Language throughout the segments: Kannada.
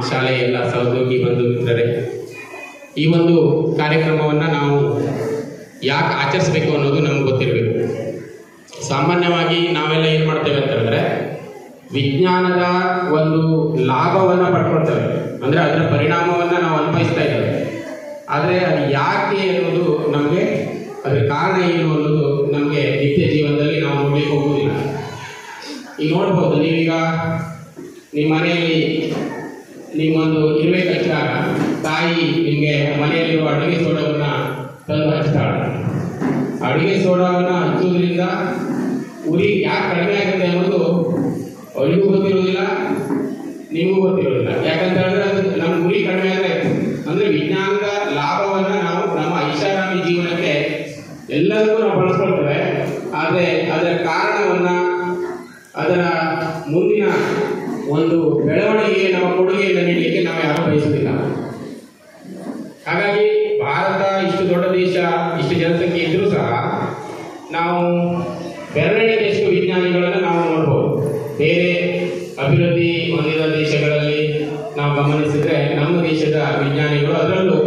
ಶಾಲೆಯ ಎಲ್ಲ ಸಹೋದ್ಯೋಗಿ ಬಂಧು ಮಿತ್ರರೇ, ಈ ಒಂದು ಕಾರ್ಯಕ್ರಮವನ್ನು ನಾವು ಯಾಕೆ ಆಚರಿಸಬೇಕು ಅನ್ನೋದು ನಮ್ಗೆ ಗೊತ್ತಿರಬೇಕು. ಸಾಮಾನ್ಯವಾಗಿ ನಾವೆಲ್ಲ ಏನು ಮಾಡ್ತೇವೆ ಅಂತಂದರೆ ವಿಜ್ಞಾನದ ಒಂದು ಲಾಭವನ್ನು ಪಡ್ಕೊಳ್ತೇವೆ, ಅಂದರೆ ಅದರ ಪರಿಣಾಮವನ್ನು ನಾವು ಅನ್ವಯಿಸ್ತಾ ಇದ್ದೇವೆ. ಆದರೆ ಅದು ಯಾಕೆ ಅನ್ನೋದು ನಮಗೆ, ಅದರ ಕಾರಣ ಏನು ಅನ್ನೋದು ನಮಗೆ ನಿತ್ಯ ಜೀವನದಲ್ಲಿ ನಾವು ನೋಡಲಿಕ್ಕೆ ಹೋಗುವುದಿಲ್ಲ. ಈಗ ನೋಡ್ಬೋದು, ನೀವೀಗ ನಿಮ್ಮ ಮನೆಯಲ್ಲಿ ನಿಮ್ಮೊಂದು ಇರಬೇಕು ಹಚ್ಚಿದಾಗ ತಾಯಿ ನಿಮಗೆ ಮನೆಯಲ್ಲಿರುವ ಅಡುಗೆ ಸೋಡವನ್ನು ತಂದು ಹಚ್ತಾಳೆ. ಅಡುಗೆ ಸೋಡಾವನ್ನು ಹಚ್ಚೋದ್ರಿಂದ ಉರಿ ಯಾಕೆ ಕಡಿಮೆ ಆಗುತ್ತೆ ಅನ್ನೋದು ಅವರಿಗೂ ಗೊತ್ತಿರೋದಿಲ್ಲ, ನಿಮಗೂ ಗೊತ್ತಿರೋದಿಲ್ಲ. ಯಾಕಂತ ಹೇಳಿದ್ರೆ ಅದು ನಮ್ಮ ಉರಿ ಕಡಿಮೆ ಆದರೆ, ಅಂದರೆ ವಿಜ್ಞಾನದ ಲಾಭವನ್ನು ನಾವು ನಮ್ಮ ಐಷಾರಾಮಿ ಜೀವನಕ್ಕೆ ಎಲ್ಲದಕ್ಕೂ ನಾವು ಬಳಸ್ಕೊಳ್ತೇವೆ. ಆದರೆ ಅದರ ಕಾರಣವನ್ನು, ಅದರ ಮುಂದಿನ ಒಂದು ಬೆಳವಣಿಗೆಗೆ ನಮ್ಮ ಕೊಡುಗೆಯನ್ನು ನೀಡಲಿಕ್ಕೆ ನಾವು ಯಾರೂ ಬಯಸುವುದಿಲ್ಲ. ಹಾಗಾಗಿ ಭಾರತ ಇಷ್ಟು ದೊಡ್ಡ ದೇಶ, ಇಷ್ಟು ಜನಸಂಖ್ಯೆ ಇದ್ದರೂ ಸಹ ನಾವು ಬೆರಳೆಣಿಕೆಯಷ್ಟು ವಿಜ್ಞಾನಿಗಳನ್ನು ನಾವು ನೋಡ್ಬೋದು. ಬೇರೆ ಅಭಿವೃದ್ಧಿ ಹೊಂದಿದ ದೇಶಗಳಲ್ಲಿ ನಾವು ಗಮನಿಸಿದರೆ ನಮ್ಮ ದೇಶದ ವಿಜ್ಞಾನಿಗಳು, ಅದರಲ್ಲೂ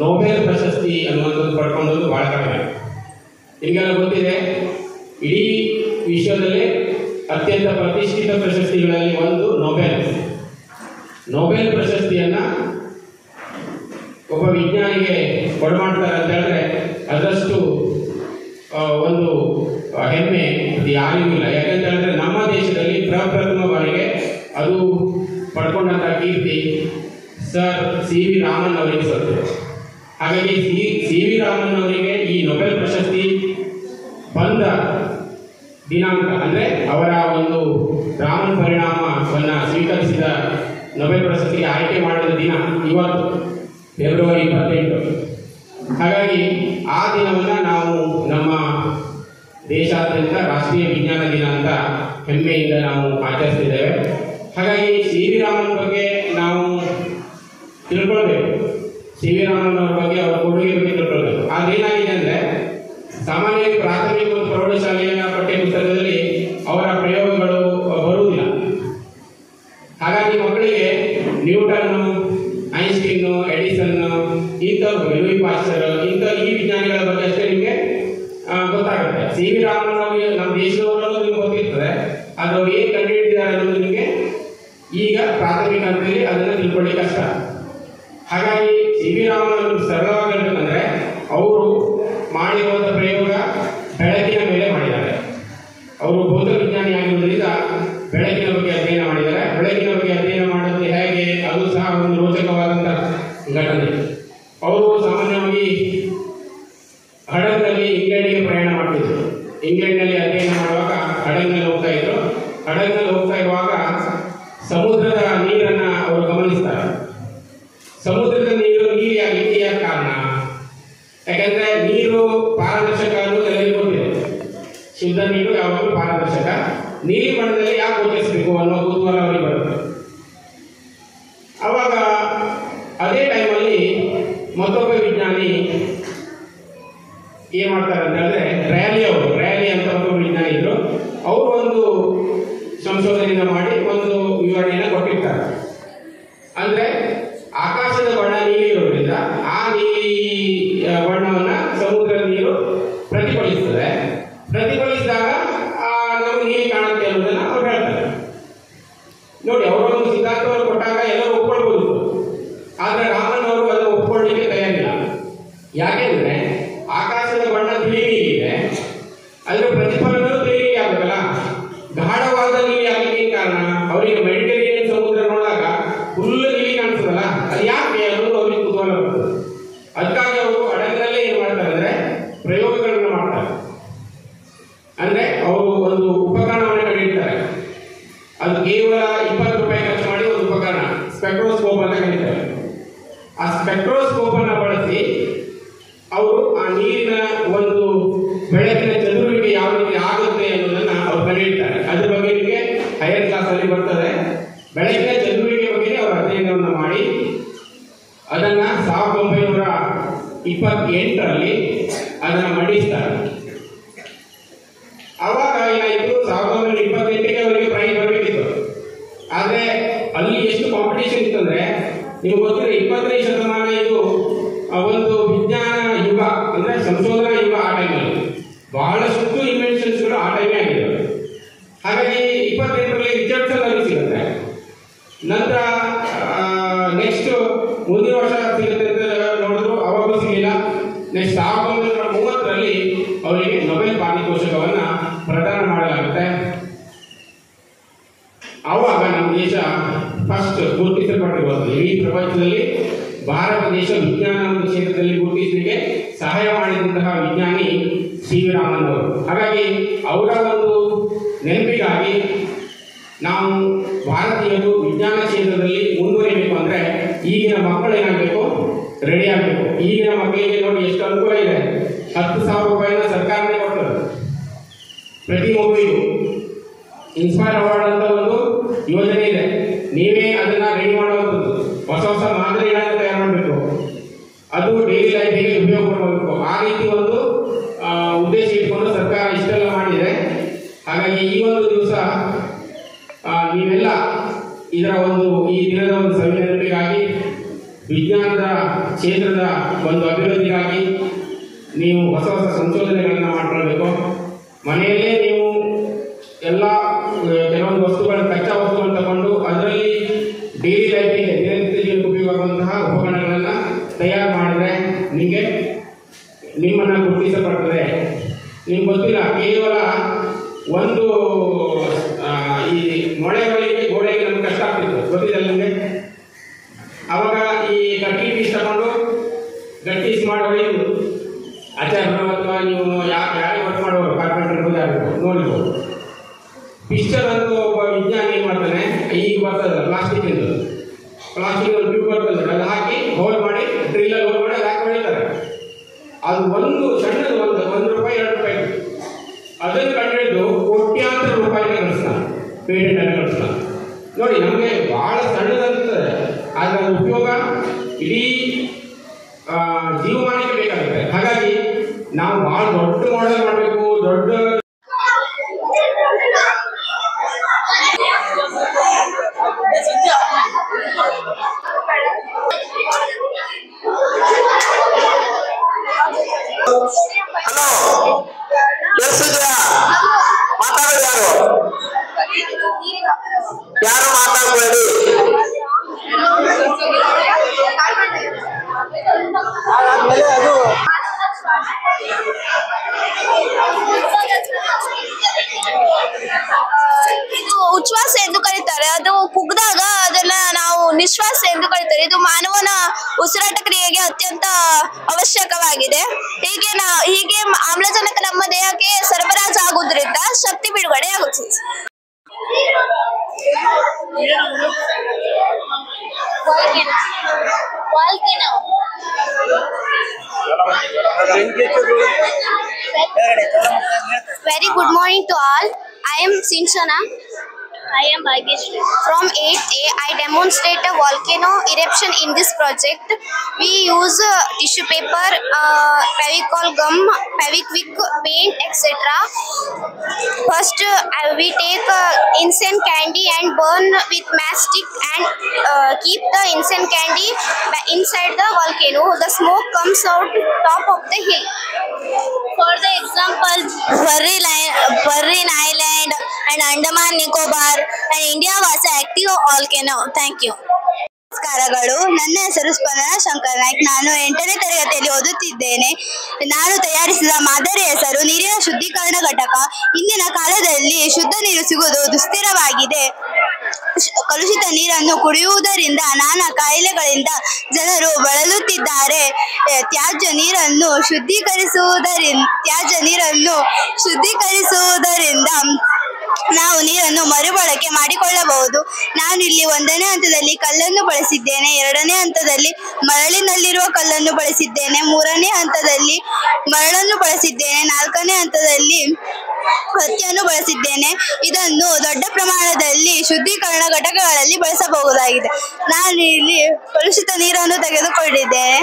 ನೊಬೆಲ್ ಪ್ರಶಸ್ತಿ ಅನ್ನುವಂಥದ್ದು ಪಡ್ಕೊಂಡದ್ದು ಭಾಳ ಕಡಿಮೆ. ನಿಮಗೆಲ್ಲ ಗೊತ್ತಿದೆ, ಇಡೀ ವಿಶ್ವದಲ್ಲೇ ಅತ್ಯಂತ ಪ್ರತಿಷ್ಠಿತ ಪ್ರಶಸ್ತಿಗಳಲ್ಲಿ ಒಂದು ನೊಬೆಲ್ ಪ್ರಶಸ್ತಿಯನ್ನು ಒಬ್ಬ ವಿಜ್ಞಾನಿಗೆ ಕೊಡಮಾಡ್ತಾರೆ ಅಂತ ಹೇಳಿದ್ರೆ ಅದರಷ್ಟು ಒಂದು ಹೆಮ್ಮೆ ಅದು ಯಾರಿಗೂ ಇಲ್ಲ. ಯಾಕಂತ ಹೇಳಿದ್ರೆ ನಮ್ಮ ದೇಶದಲ್ಲಿ ಪ್ರಪ್ರಥಮ ಬಾರಿಗೆ ಅದು ಪಡ್ಕೊಂಡಂಥ ಕೀರ್ತಿ ಸರ್ ಸಿ ವಿ ರಾಮನ್ ಅವರಿಗೆ ಸತ್ತು. ಹಾಗಾಗಿ ಸಿ ವಿ ರಾಮನ್ ಅವರಿಗೆ ಈ ನೊಬೆಲ್ ಪ್ರಶಸ್ತಿ ಬಂದ ದಿನಾಂಕ, ಅಂದರೆ ಅವರ ಒಂದು ರಾಮನ್ ಪರಿಣಾಮವನ್ನು ಸ್ವೀಕರಿಸಿದ ನೊಬೆಲ್ ಪ್ರಶಸ್ತಿಗೆ ಆಯ್ಕೆ ಮಾಡಿದ ದಿನ ಇವತ್ತು ಫೆಬ್ರವರಿ 28. ಹಾಗಾಗಿ ಆ ದಿನವನ್ನು ನಾವು ನಮ್ಮ ದೇಶಾದ್ಯಂತ ರಾಷ್ಟ್ರೀಯ ವಿಜ್ಞಾನ ದಿನ ಅಂತ ಹೆಮ್ಮೆಯಿಂದ ನಾವು ಆಚರಿಸ್ತಿದ್ದೇವೆ. ಹಾಗಾಗಿ ಸಿ ವಿ ರಾಮನ್ ಬಗ್ಗೆ ನಾವು ತಿಳ್ಕೊಳ್ಬೇಕು, ಸಿ ವಿ ರಾಮನ್ ಅವರ ಬಗ್ಗೆ, ಅವರ ಕೊಡುಗೆ ಬಗ್ಗೆ ತಿಳ್ಕೊಳ್ಬೇಕು. ಆದರೆ ಏನಾಗಿದೆ ಅಂದರೆ, ಸಾಮಾನ್ಯವಾಗಿ ಪ್ರಾಥಮಿಕ ಮತ್ತು ಪ್ರೌಢಶಾಲೆಯ ಪಠ್ಯಪುಸ್ತಕದಲ್ಲಿ ಅವರ ಪ್ರಯೋಗಗಳು ಬರುವುದಿಲ್ಲ. ಹಾಗಾಗಿ ಮಕ್ಕಳಿಗೆ ನ್ಯೂಟನ್ನು, ಐನ್ಸ್ಟೀನು, ಎಡಿಸನ್ನು, ಇಂಥವ್ರು, ಲೂಯಿ ಪಾಶ್ಚರ್, ಇಂಥ ಈ ವಿಜ್ಞಾನಿಗಳ ಬಗ್ಗೆ ಅಷ್ಟೇ ನಿಮಗೆ ಗೊತ್ತಾಗುತ್ತೆ. ಸಿ ವಿ ರಾಮನ್ ಅವರಿಗೆ ನಮ್ಮ ದೇಶದವರಲ್ಲೂ ನಿಮ್ಗೆ ಗೊತ್ತಿರ್ತದೆ, ಆದರೆ ಅವ್ರು ಏನು ಕಂಡುಹಿಡಿದಿದ್ದಾರೆ ಅನ್ನೋದು ನಿಮಗೆ ಈಗ ಪ್ರಾಥಮಿಕ ಹಂತದಲ್ಲಿ ಅದನ್ನು ತಿಳ್ಕೊಳ್ಳಿಕ್ಕೆ ಕಷ್ಟ. ಹಾಗಾಗಿ ಸಿ ವಿ ರಾಮನ್ ಅವರು ಸರಳವಾಗಿ ಹೇಳ್ಬೇಕಂದ್ರೆ, ಅವರು ಮಾಡಿರುವಂಥ ಪ್ರಯೋಗ ಬೆಳಕಿನ ಮೇಲೆ ಮಾಡಿದ್ದಾರೆ. ಅವರು ಭೌತ ವಿಜ್ಞಾನಿ ಆಗಿರುವುದರಿಂದ ಬೆಳಕಿನ ಬಗ್ಗೆ ಅಧ್ಯಯನ ಮಾಡಿದ್ದಾರೆ. ಬೆಳಕಿನ ಬಗ್ಗೆ ಅಧ್ಯಯನ ಮಾಡೋದು ಹೇಗೆ, ಅದು ಸಹ ಒಂದು ರೋಚಕವಾದಂಥ ಘಟನೆ. ಅವರು ಸಾಮಾನ್ಯವಾಗಿ ಹಡಗಿನಲ್ಲಿ ಇಂಗ್ಲೆಂಡ್ಗೆ ಪ್ರಯಾಣ ಮಾಡ್ತಿದ್ರು. ಇಂಗ್ಲೆಂಡ್ನಲ್ಲಿ ಅಧ್ಯಯನ ಮಾಡುವಾಗ ಹಡಗಿನಲ್ಲಿ ಹೋಗ್ತಾ ಇದ್ರು. ಹಡಗಿನಲ್ಲಿ ಹೋಗ್ತಾ ಇರುವಾಗ ಸಮುದ್ರದ ನೀರನ್ನು ಅವರು ಗಮನಿಸ್ತಾರೆ. ಸಮುದ್ರದ ನೀರು ನೀಲಿ ಆಗಲಿಕ್ಕೆ ಯಾಕೆ ಕಾರಣ? ಯಾಕಂದ್ರೆ ನೀರು ಪಾರದರ್ಶಕ ಅನ್ನೋದು ಎಲ್ಲರಿಗೂ ಗೊತ್ತಿದೆ. ಶುದ್ಧ ನೀರು ಯಾವಾಗಲೂ ಪಾರದರ್ಶಕ. ನೀಲಿ ಬಣ್ಣದಲ್ಲಿ ಯಾಕೆ ಗೋಚರಿಸಬೇಕು ಅನ್ನೋ ಕುತೂಹಲ ಅವರಿಗೆ ಬರುತ್ತೆ. ಅವಾಗ ಅದೇ ಟೈಮಲ್ಲಿ ಮತ್ತೊಬ್ಬ ವಿಜ್ಞಾನಿ ಏನ್ ಮಾಡ್ತಾರೆ ಅಂತ ಹೇಳಿದ್ರೆ, ರ್ಯಾಲಿ ಅಂತ ಒಬ್ಬ ವಿಜ್ಞಾನಿ ಇದ್ರು. ಅವರು ಒಂದು ಸಂಶೋಧನೆಯನ್ನು ಮಾಡಿ ಒಂದು ವಿವರಣೆಯನ್ನು ಕೊಟ್ಟಿರ್ತಾರೆ. ಅಂದ್ರೆ ಆಕಾಶದ ಬಣ್ಣ ನೀಲಿ ಇರೋದ್ರಿಂದ ಆ ನೀಲಿ ಬಣ್ಣವನ್ನು ಸಮುದ್ರದ ನೀರು ಪ್ರತಿಫಲಿಸ್ತದೆ. ಪ್ರತಿಫಲಿಸಿದಾಗ ನಮ್ಗೆ ನೀಲಿ ಕಾಣುತ್ತೆ ಅನ್ನೋದನ್ನ ಅವ್ರು ಹೇಳ್ತಾರೆ. ನೋಡಿ, ಅವರೊಂದು ಸಿದ್ಧಾಂತವನ್ನು ಕೊಟ್ಟಾಗ ಎಲ್ಲರೂ ಒಪ್ಕೊಳ್ಬೋದು. ಆದರೆ ರಾಮನ್ ಅವರು ಅದನ್ನು ಒಪ್ಕೊಳ್ಳಿಕ್ಕೆ ತಯಾರಿಲ್ಲ. ಯಾಕೆಂದ್ರೆ ಆಕಾಶದ ಬಣ್ಣ ತಿಳಿ ನೀಲಿದೆ, ಅದರ ಪ್ರತಿಫಲನೂ ತಿಳಿ ನೀಲಿ ಆಗಬೇಕಲ್ಲ. ಗಾಢವಾದ ನೀಲಿ ಆಗಲಿಕ್ಕೆ ಕಾರಣ, ಅವರಿಗೆ ಮೆಡಿಟರೇನಿಯನ್ ಸಮುದ್ರ ನೋಡಿದಾಗ ಫುಲ್ ನೀಲಿ ಕಾಣಿಸ್ತದಲ್ಲ, ಅದು ಯಾಕೆ ಅನ್ನೋದು ಅವ್ರಿಗೆ ಕುತೂಹಲ ಬರ್ತದೆ. ಅದಕ್ಕಾಗಿ ಅವರು ಹಡಗಿನಲ್ಲೇ ಏನು ಮಾಡ್ತಾರೆ ಅಂದರೆ ಪ್ರಯೋಗಗಳನ್ನು ಮಾಡ್ತಾರೆ. ಅಂದರೆ ಅವರು ಒಂದು ಉಪಕರಣವನ್ನು ಕಂಡಿಡ್ತಾರೆ. ಅದು ಕೇವಲ 20 ರೂಪಾಯಿ ಖರ್ಚು ಮಾಡಿ ಒಂದು ಉಪಕರಣ, ಸ್ಪೆಕ್ಟ್ರೋಸ್ಕೋಪ್ ಅಂತ ಕರೀತಾರೆ. ಆ ಸ್ಪೆಕ್ಟ್ರೋಸ್ಕೋಪ್ ಅನ್ನು ಬಳಸಿ ಅವರು ಆ ನೀರಿನ ಒಂದು ಬೆಳಕಿನ ಚದುರುವಿಕೆ ಯಾವ ರೀತಿ ಆಗುತ್ತೆ ಅನ್ನೋದನ್ನ ಅವ್ರು ಕಂಡುಹಿಡ್ತಾರೆ. ಅದ್ರ ಬಗ್ಗೆ ನಿಮಗೆ ಹೈಯರ್ ಕ್ಲಾಸ್ ಅಲ್ಲಿ ಬರ್ತದೆ. ಬೆಳಕಿನ ಚದುರುವಿಕೆ ಬಗ್ಗೆ ಅವರು ಅಧ್ಯಯನವನ್ನು ಮಾಡಿ ಅದನ್ನ 1928ರಲ್ಲಿ ಅದನ್ನು ಮಂಡಿಸ್ತಾರೆ. ಅವಾಗ ಏನಾಯಿತು, 1928ಕ್ಕೆ ಅವರಿಗೆ ಪ್ರೈಸ್ ಬರಬೇಕಿತ್ತು. ಆದರೆ ಅಲ್ಲಿ ಎಷ್ಟು ಕಾಂಪಿಟೇಷನ್ ಇತ್ತು ಅಂತಂದ್ರೆ ನಿಮ್ಗೆ ಗೊತ್ತಿದೆ 20ನೇ ಶತಮಾನ ಇದು ಒಂದು ವಿಜ್ಞಾನ ಯುಗ ಅಂದ್ರೆ ಸಂಶೋಧನಾ ಯುಗ. ಆ ಟೈಮಲ್ಲಿ ಬಹಳಷ್ಟು ಇನ್ವೆನ್ಷನ್ಸ್ಗಳು ಆ ಟೈಮೇ ಆಗಿದ್ದಾವೆ. ಹಾಗಾಗಿ 28ರಲ್ಲಿ ರಿಚರ್ಡ್ಸನ್ ಅಲ್ಲಿ ಸಿಗುತ್ತೆ. ನಂತರ ನೆಕ್ಸ್ಟ್ ಮುಂದಿನ ವರ್ಷ ಸಿಗುತ್ತೆ ಅಂತ ನೋಡಿದ್ರು, ಅವಾಗೂ ಸಿಗಲಿಲ್ಲ. ನೆಕ್ಸ್ಟ್ 1930ರಲ್ಲಿ ಅವರಿಗೆ ನೊಬೆಲ್ ಪಾರಿತೋಷಕವನ್ನ ಪ್ರದಾನ ಮಾಡಲಾಗುತ್ತೆ. ಆವಾಗ ನಮ್ಮ ದೇಶ ಫಸ್ಟ್ ಗುರುತಿಸಲ್ಪಟ್ಟಿರುವುದು. ಇಡೀ ಪ್ರಪಂಚದಲ್ಲಿ ಭಾರತ ದೇಶ ವಿಜ್ಞಾನ ಒಂದು ಕ್ಷೇತ್ರದಲ್ಲಿ ಗುರುತಿಸಲಿಕ್ಕೆ ಸಹಾಯ ಮಾಡಿದಂತಹ ವಿಜ್ಞಾನಿ ಸಿ ವಿ ರಾಮನ್ ಅವರು. ಹಾಗಾಗಿ ಅವರ ಒಂದು ನೆನಪಿಗಾಗಿ ನಾವು ಭಾರತೀಯರು ವಿಜ್ಞಾನ ಕ್ಷೇತ್ರದಲ್ಲಿ ಮುಂದುವರಿಬೇಕು ಅಂದರೆ ಈಗಿನ ಮಕ್ಕಳು ಏನಾಗಬೇಕು, ರೆಡಿ ಆಗಬೇಕು. ಈಗಿನ ಮಕ್ಕಳಿಗೆ ನೋಡಿ ಎಷ್ಟು ಅನುಕೂಲ ಇದೆ. 10,000 ರೂಪಾಯಿನ ಸರ್ಕಾರನೇ ಕೊಡ್ತದೆ ಪ್ರತಿ ಮಗುವಿಗೂ. ಇನ್ಸ್ಪೈರ್ ಅವಾರ್ಡ್ ಅಂತ ಒಂದು ಯೋಜನೆ ಇದೆ. ನೀವೇ ಅದನ್ನ ರೆಡಿ ಮಾಡುವಂಥದ್ದು. ಹೊಸ ಹೊಸ ಮಾದರಿಗಳನ್ನು ತಯಾರು ಮಾಡಬೇಕು. ಅದು ಡೈಲಿ ಲೈಫಿಗೆ ಉಪಯೋಗ ಮಾಡಬೇಕು. ಆ ರೀತಿ ಒಂದು ಉದ್ದೇಶ ಇಟ್ಕೊಂಡು ಸರ್ಕಾರ ಇಷ್ಟೆಲ್ಲ ಮಾಡಿದೆ. ಹಾಗಾಗಿ ಈ ಒಂದು ದಿವಸ ನೀವೆಲ್ಲ ಇದರ ಈ ದಿನದ ಒಂದು ಸಂವಿಧಾನಕ್ಕಾಗಿ, ವಿಜ್ಞಾನದ ಕ್ಷೇತ್ರದ ಒಂದು ಅಭಿವೃದ್ಧಿಗಾಗಿ ನೀವು ಹೊಸ ಹೊಸ ಸಂಶೋಧನೆಗಳನ್ನು ಮಾಡ್ಕೊಳ್ಬೇಕು. ಮನೆಯಲ್ಲೇ ನೀವು ಎಲ್ಲ ಕೆಲವೊಂದು ವಸ್ತುಗಳನ್ನು, ಕಚ್ಚಾ ವಸ್ತುಗಳನ್ನು ತಗೊಂಡು ಅದರಲ್ಲಿ ಡೈಲಿ ಲೈಫಿಗೆ, ದಿನನಿತ್ಯ ಜೀವನಕ್ಕೆ ಉಪಯೋಗವಾಗುವಂತಹ ಉಪಕರಣಗಳನ್ನು ತಯಾರು ಮಾಡಿದ್ರೆ ನಿಮ್ಮನ್ನು ಗುರುತಿಸಲ್ಪಡ್ತದೆ. ನಿಮ್ಗೆ ಗೊತ್ತಿಲ್ಲ, ಕೇವಲ ಒಂದು ಈ ಮೊಳೆಗಳಿಗೆ, ಗೋಡೆಗೆ ನಮ್ಗೆ ಕಷ್ಟ ಆಗ್ತಿತ್ತು, ಗೊತ್ತಿದೆ ನಿಮಗೆ. ಅವಾಗ ಈ ಕಟ್ಟಿ ಪೀಸ್ ತಗೊಂಡು ಗಟ್ಟಿಸ್ ಮಾಡಿ ಹೊಡೆಯುವುದು. ಆಚಾರ್ಯರು ಅಥವಾ ನೀವು ಯಾರೇ ವರ್ಕ್ ಮಾಡೋರು, ಕಾರ್ಪೆಂಟರ್ ನೋಡಿರ್ಬೋದು. ಪಿಸ್ಟಲ್ ಅಂತೂ ಒಬ್ಬ ವಿಜ್ಞಾನಿ ಏನು ಮಾಡ್ತಾನೆ, ಈಗ ಬರ್ತದೆ ಪ್ಲಾಸ್ಟಿಕ್ ಒಂದು ಟ್ಯೂಬ್ ಬರ್ತದೆ, ಅದು ಹಾಕಿ ಹೋಲ್ ಮಾಡಿ, ಡ್ರಿಲ್ಲಲ್ಲಿ ಹೋಲ್ ಮಾಡಿ ಅದು ಹಾಕಿ ಹೊಡಿತಾರೆ. ಅದು ಒಂದು ಸಣ್ಣದು ಒಂದು ರೂಪಾಯಿ 2 ರೂಪಾಯಿ. ಅದನ್ನು ಕಂಡುಹಿಡಿದು ಕೋಟ್ಯಾಂತರ ರೂಪಾಯಿಗೆ ನಡೆಸ್ತಾನೆ, ಪೇಟೆಂಟ್ ಅನ್ನು ನಡೆಸ್ತಾನೆ. ನೋಡಿ, ನಮಗೆ ಬಹಳ ಸಣ್ಣದಂತದೆ, ಆದರೆ ಅದರ ಉಪಯೋಗ ಇಡೀ ಜೀವಮಾನಕ್ಕೆ ಬೇಕಾಗುತ್ತೆ. ಹಾಗಾಗಿ ನಾವು ಬಹಳ ದೊಡ್ಡ ಮಾಡೆಲ್ ಮಾಡಬೇಕು. ದೊಡ್ಡ ಯಾರು ಮಾತಾಡಬೇಡಿ. ಇದು ಉಚ್ಛ್ವಾಸ ಎಂದು ಕರೀತಾರೆ. ಅದು ಕುಗ್ದಾಗ ಅದನ್ನ ನಾವು ನಿಶ್ವಾಸ ಎಂದು ಕರೀತಾರೆ. ಇದು ಮಾನವನ ಉಸಿರಾಟ ಕ್ರಿಯೆಗೆ ಅತ್ಯಂತ ಅವಶ್ಯಕವಾಗಿದೆ. ಹೀಗೆ ಆಮ್ಲಜನಕ ನಮ್ಮ ದೇಹಕ್ಕೆ ಸರಬರಾಜು ಆಗುವುದರಿಂದ ಶಕ್ತಿ ಬಿಡುಗಡೆ ಆಗುತ್ತದೆ. Very good morning to all. I am Sinchana. I am Bhagyashree. From 8A, I demonstrate a volcano eruption in this project. We use tissue paper, Fevicol gum, Fevikwik, paint, etc. First, we take incense candy and burn with matchstick and keep the incense candy inside the volcano. The smoke comes out top of the hill. For the example, Burrin Island and Andaman Nicobar and India was an active volcano. Thank you. ನಮಸ್ಕಾರಗಳು. ನನ್ನ ಹೆಸರು ಸ್ಪಂದನ ಶಂಕರ್ ನಾಯ್ಕ್. ನಾನು 8ನೇ ತರಗತಿಯಲ್ಲಿ ಓದುತ್ತಿದ್ದೇನೆ. ನಾನು ತಯಾರಿಸಿದ ಮಾದರಿ ಹೆಸರು ನೀರಿನ ಶುದ್ಧೀಕರಣ ಘಟಕ. ಇಂದಿನ ಕಾಲದಲ್ಲಿ ಶುದ್ಧ ನೀರು ಸಿಗುವುದು ದುಸ್ಥಿರವಾಗಿದೆ. ಕಲುಷಿತ ನೀರನ್ನು ಕುಡಿಯುವುದರಿಂದ ನಾನಾ ಕಾಯಿಲೆಗಳಿಂದ ಜನರು ಬಳಲುತ್ತಿದ್ದಾರೆ. ತ್ಯಾಜ್ಯ ನೀರನ್ನು ಶುದ್ಧೀಕರಿಸುವುದರಿಂದ ನಾವು ನೀರನ್ನು ಮರುಬಳಕೆ ಮಾಡಿಕೊಳ್ಳಬಹುದು. ನಾನು ಇಲ್ಲಿ 1ನೇ ಹಂತದಲ್ಲಿ ಕಲ್ಲನ್ನು ಬಳಸಿದ್ದೇನೆ, 2ನೇ ಹಂತದಲ್ಲಿ ಮರಳಿನಲ್ಲಿರುವ ಕಲ್ಲನ್ನು ಬಳಸಿದ್ದೇನೆ, 3ನೇ ಹಂತದಲ್ಲಿ ಮರಳನ್ನು ಬಳಸಿದ್ದೇನೆ, 4ನೇ ಹಂತದಲ್ಲಿ ಹತ್ತಿಯನ್ನು ಬಳಸಿದ್ದೇನೆ. ಇದನ್ನು ದೊಡ್ಡ ಪ್ರಮಾಣದಲ್ಲಿ ಶುದ್ಧೀಕರಣ ಘಟಕಗಳಲ್ಲಿ ಬಳಸಬಹುದಾಗಿದೆ. ನಾನು ಇಲ್ಲಿ ಕಲುಷಿತ ನೀರನ್ನು ತೆಗೆದುಕೊಂಡಿದ್ದೇನೆ.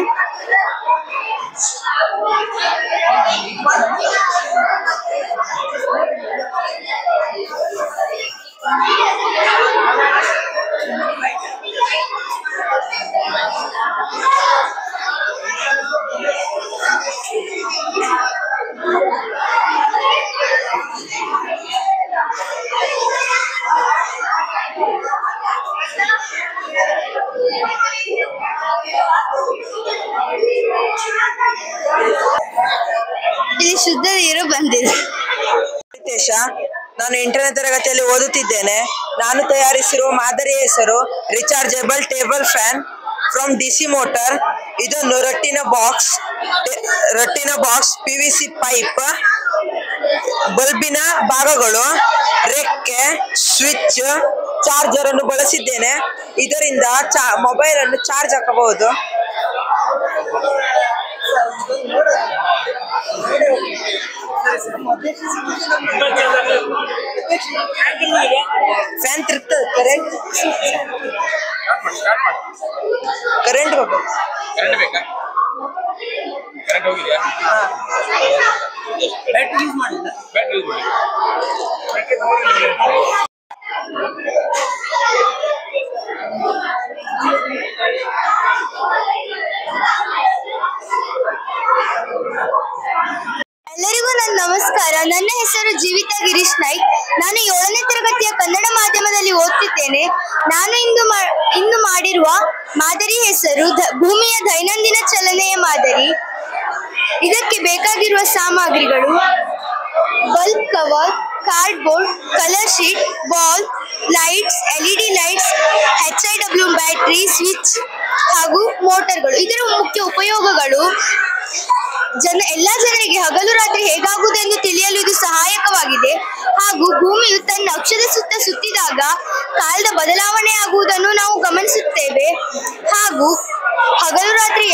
ಶುದ್ಧ ನೀರು ಬಂದಿದೆ. ನಾನು 8ನೇ ತರಗತಿಯಲ್ಲಿ ಓದುತ್ತಿದ್ದೇನೆ. ನಾನು ತಯಾರಿಸಿರುವ ಮಾದರಿಯ ಹೆಸರು rechargeable table fan from DC motor. ಇದನ್ನು ರಟ್ಟಿನ ಬಾಕ್ಸ್ PVC ಪೈಪ್, ಬಲ್ಬಿನ ಭಾಗಗಳು, ರೆಕ್ಕೆ, ಸ್ವಿಚ್, ಚಾರ್ಜರ್ ಅನ್ನು ಬಳಸಿದ್ದೇನೆ. ಇದರಿಂದ ಮೊಬೈಲ್ ಅನ್ನು ಚಾರ್ಜ್ ಹಾಕಬಹುದು. ಫ್ಯಾನ್ ತಿರುಗ್ತದೆ. ಕರೆಂಟ್ ಬೇಕಾ? ಕರೆಂಟ್ ಹೋಗಿದೆಯಾ? ಬ್ಯಾಟ್ರಿ ಯೂಸ್ ಮಾಡಿಲ್ಲ. ಎಲ್ಲರಿಗೂ ನನ್ನ ನಮಸ್ಕಾರ. ನನ್ನ ಹೆಸರು ಜೀವಿತಾ ಗಿರೀಶ್ ನಾಯ್ಕ್. ನಾನು 7ನೇ ತರಗತಿಯ ಕನ್ನಡ ಮಾಧ್ಯಮದಲ್ಲಿ ಓದ್ತಿದ್ದೇನೆ. ನಾನು ಇಂದು ಮಾಡಿರುವ ಮಾದರಿ ಹೆಸರು ಭೂಮಿಯ ದೈನಂದಿನ ಚಲನೆಯ ಮಾದರಿ. ಇದಕ್ಕೆ ಬೇಕಾಗಿರುವ ಸಾಮಗ್ರಿಗಳು: bulb cover, cardboard, colour sheet, ball, lights, LED lights, HIW battery, switch ಹಾಗೂ ಮೋಟಾರ್ಗಳು. ಇದರ ಮುಖ್ಯ ಉಪಯೋಗಗಳು: ಎಲ್ಲ ಜನರಿಗೆ ಹಗಲು ರಾತ್ರಿ ಹೇಗಾಗುವುದೆಂದು ತಿಳಿಯಲು ಇದು ಸಹಾಯಕವಾಗಿದೆ. ಹಾಗೂ ಭೂಮಿಯು ತನ್ನ ಅಕ್ಷದ ಸುತ್ತ ಸುತ್ತಿದಾಗ ಕಾಲದ ಬದಲಾವಣೆ ಆಗುವುದನ್ನು ನಾವು ಗಮನಿಸುತ್ತೇವೆ. ಹಾಗೂ ಹಗಲು ರಾತ್ರಿ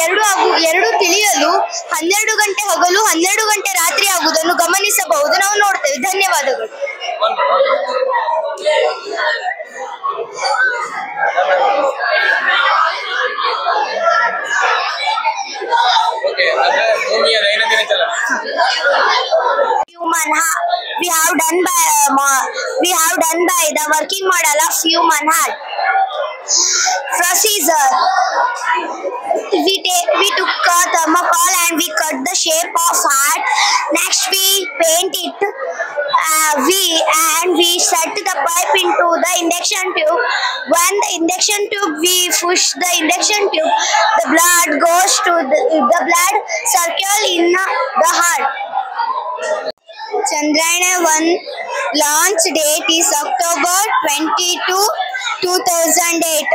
ಎರಡು ತಿಳಿಯಲು 12 ಗಂಟೆ ಹಗಲು 12 ಗಂಟೆ ರಾತ್ರಿ ಆಗುವುದನ್ನು ಗಮನಿಸಬಹುದು, ನಾವು ನೋಡ್ತೇವೆ. ಧನ್ಯವಾದಗಳು. We have done by the working model of human heart. Procedure: we took a thermocol and we cut the shape of heart. Next we paint it. We set the pipe into the induction tube. When the induction tube, we push the induction tube, the blood goes to the blood circle in the heart. Chandrayaan-1 launch date is October 22, 2008.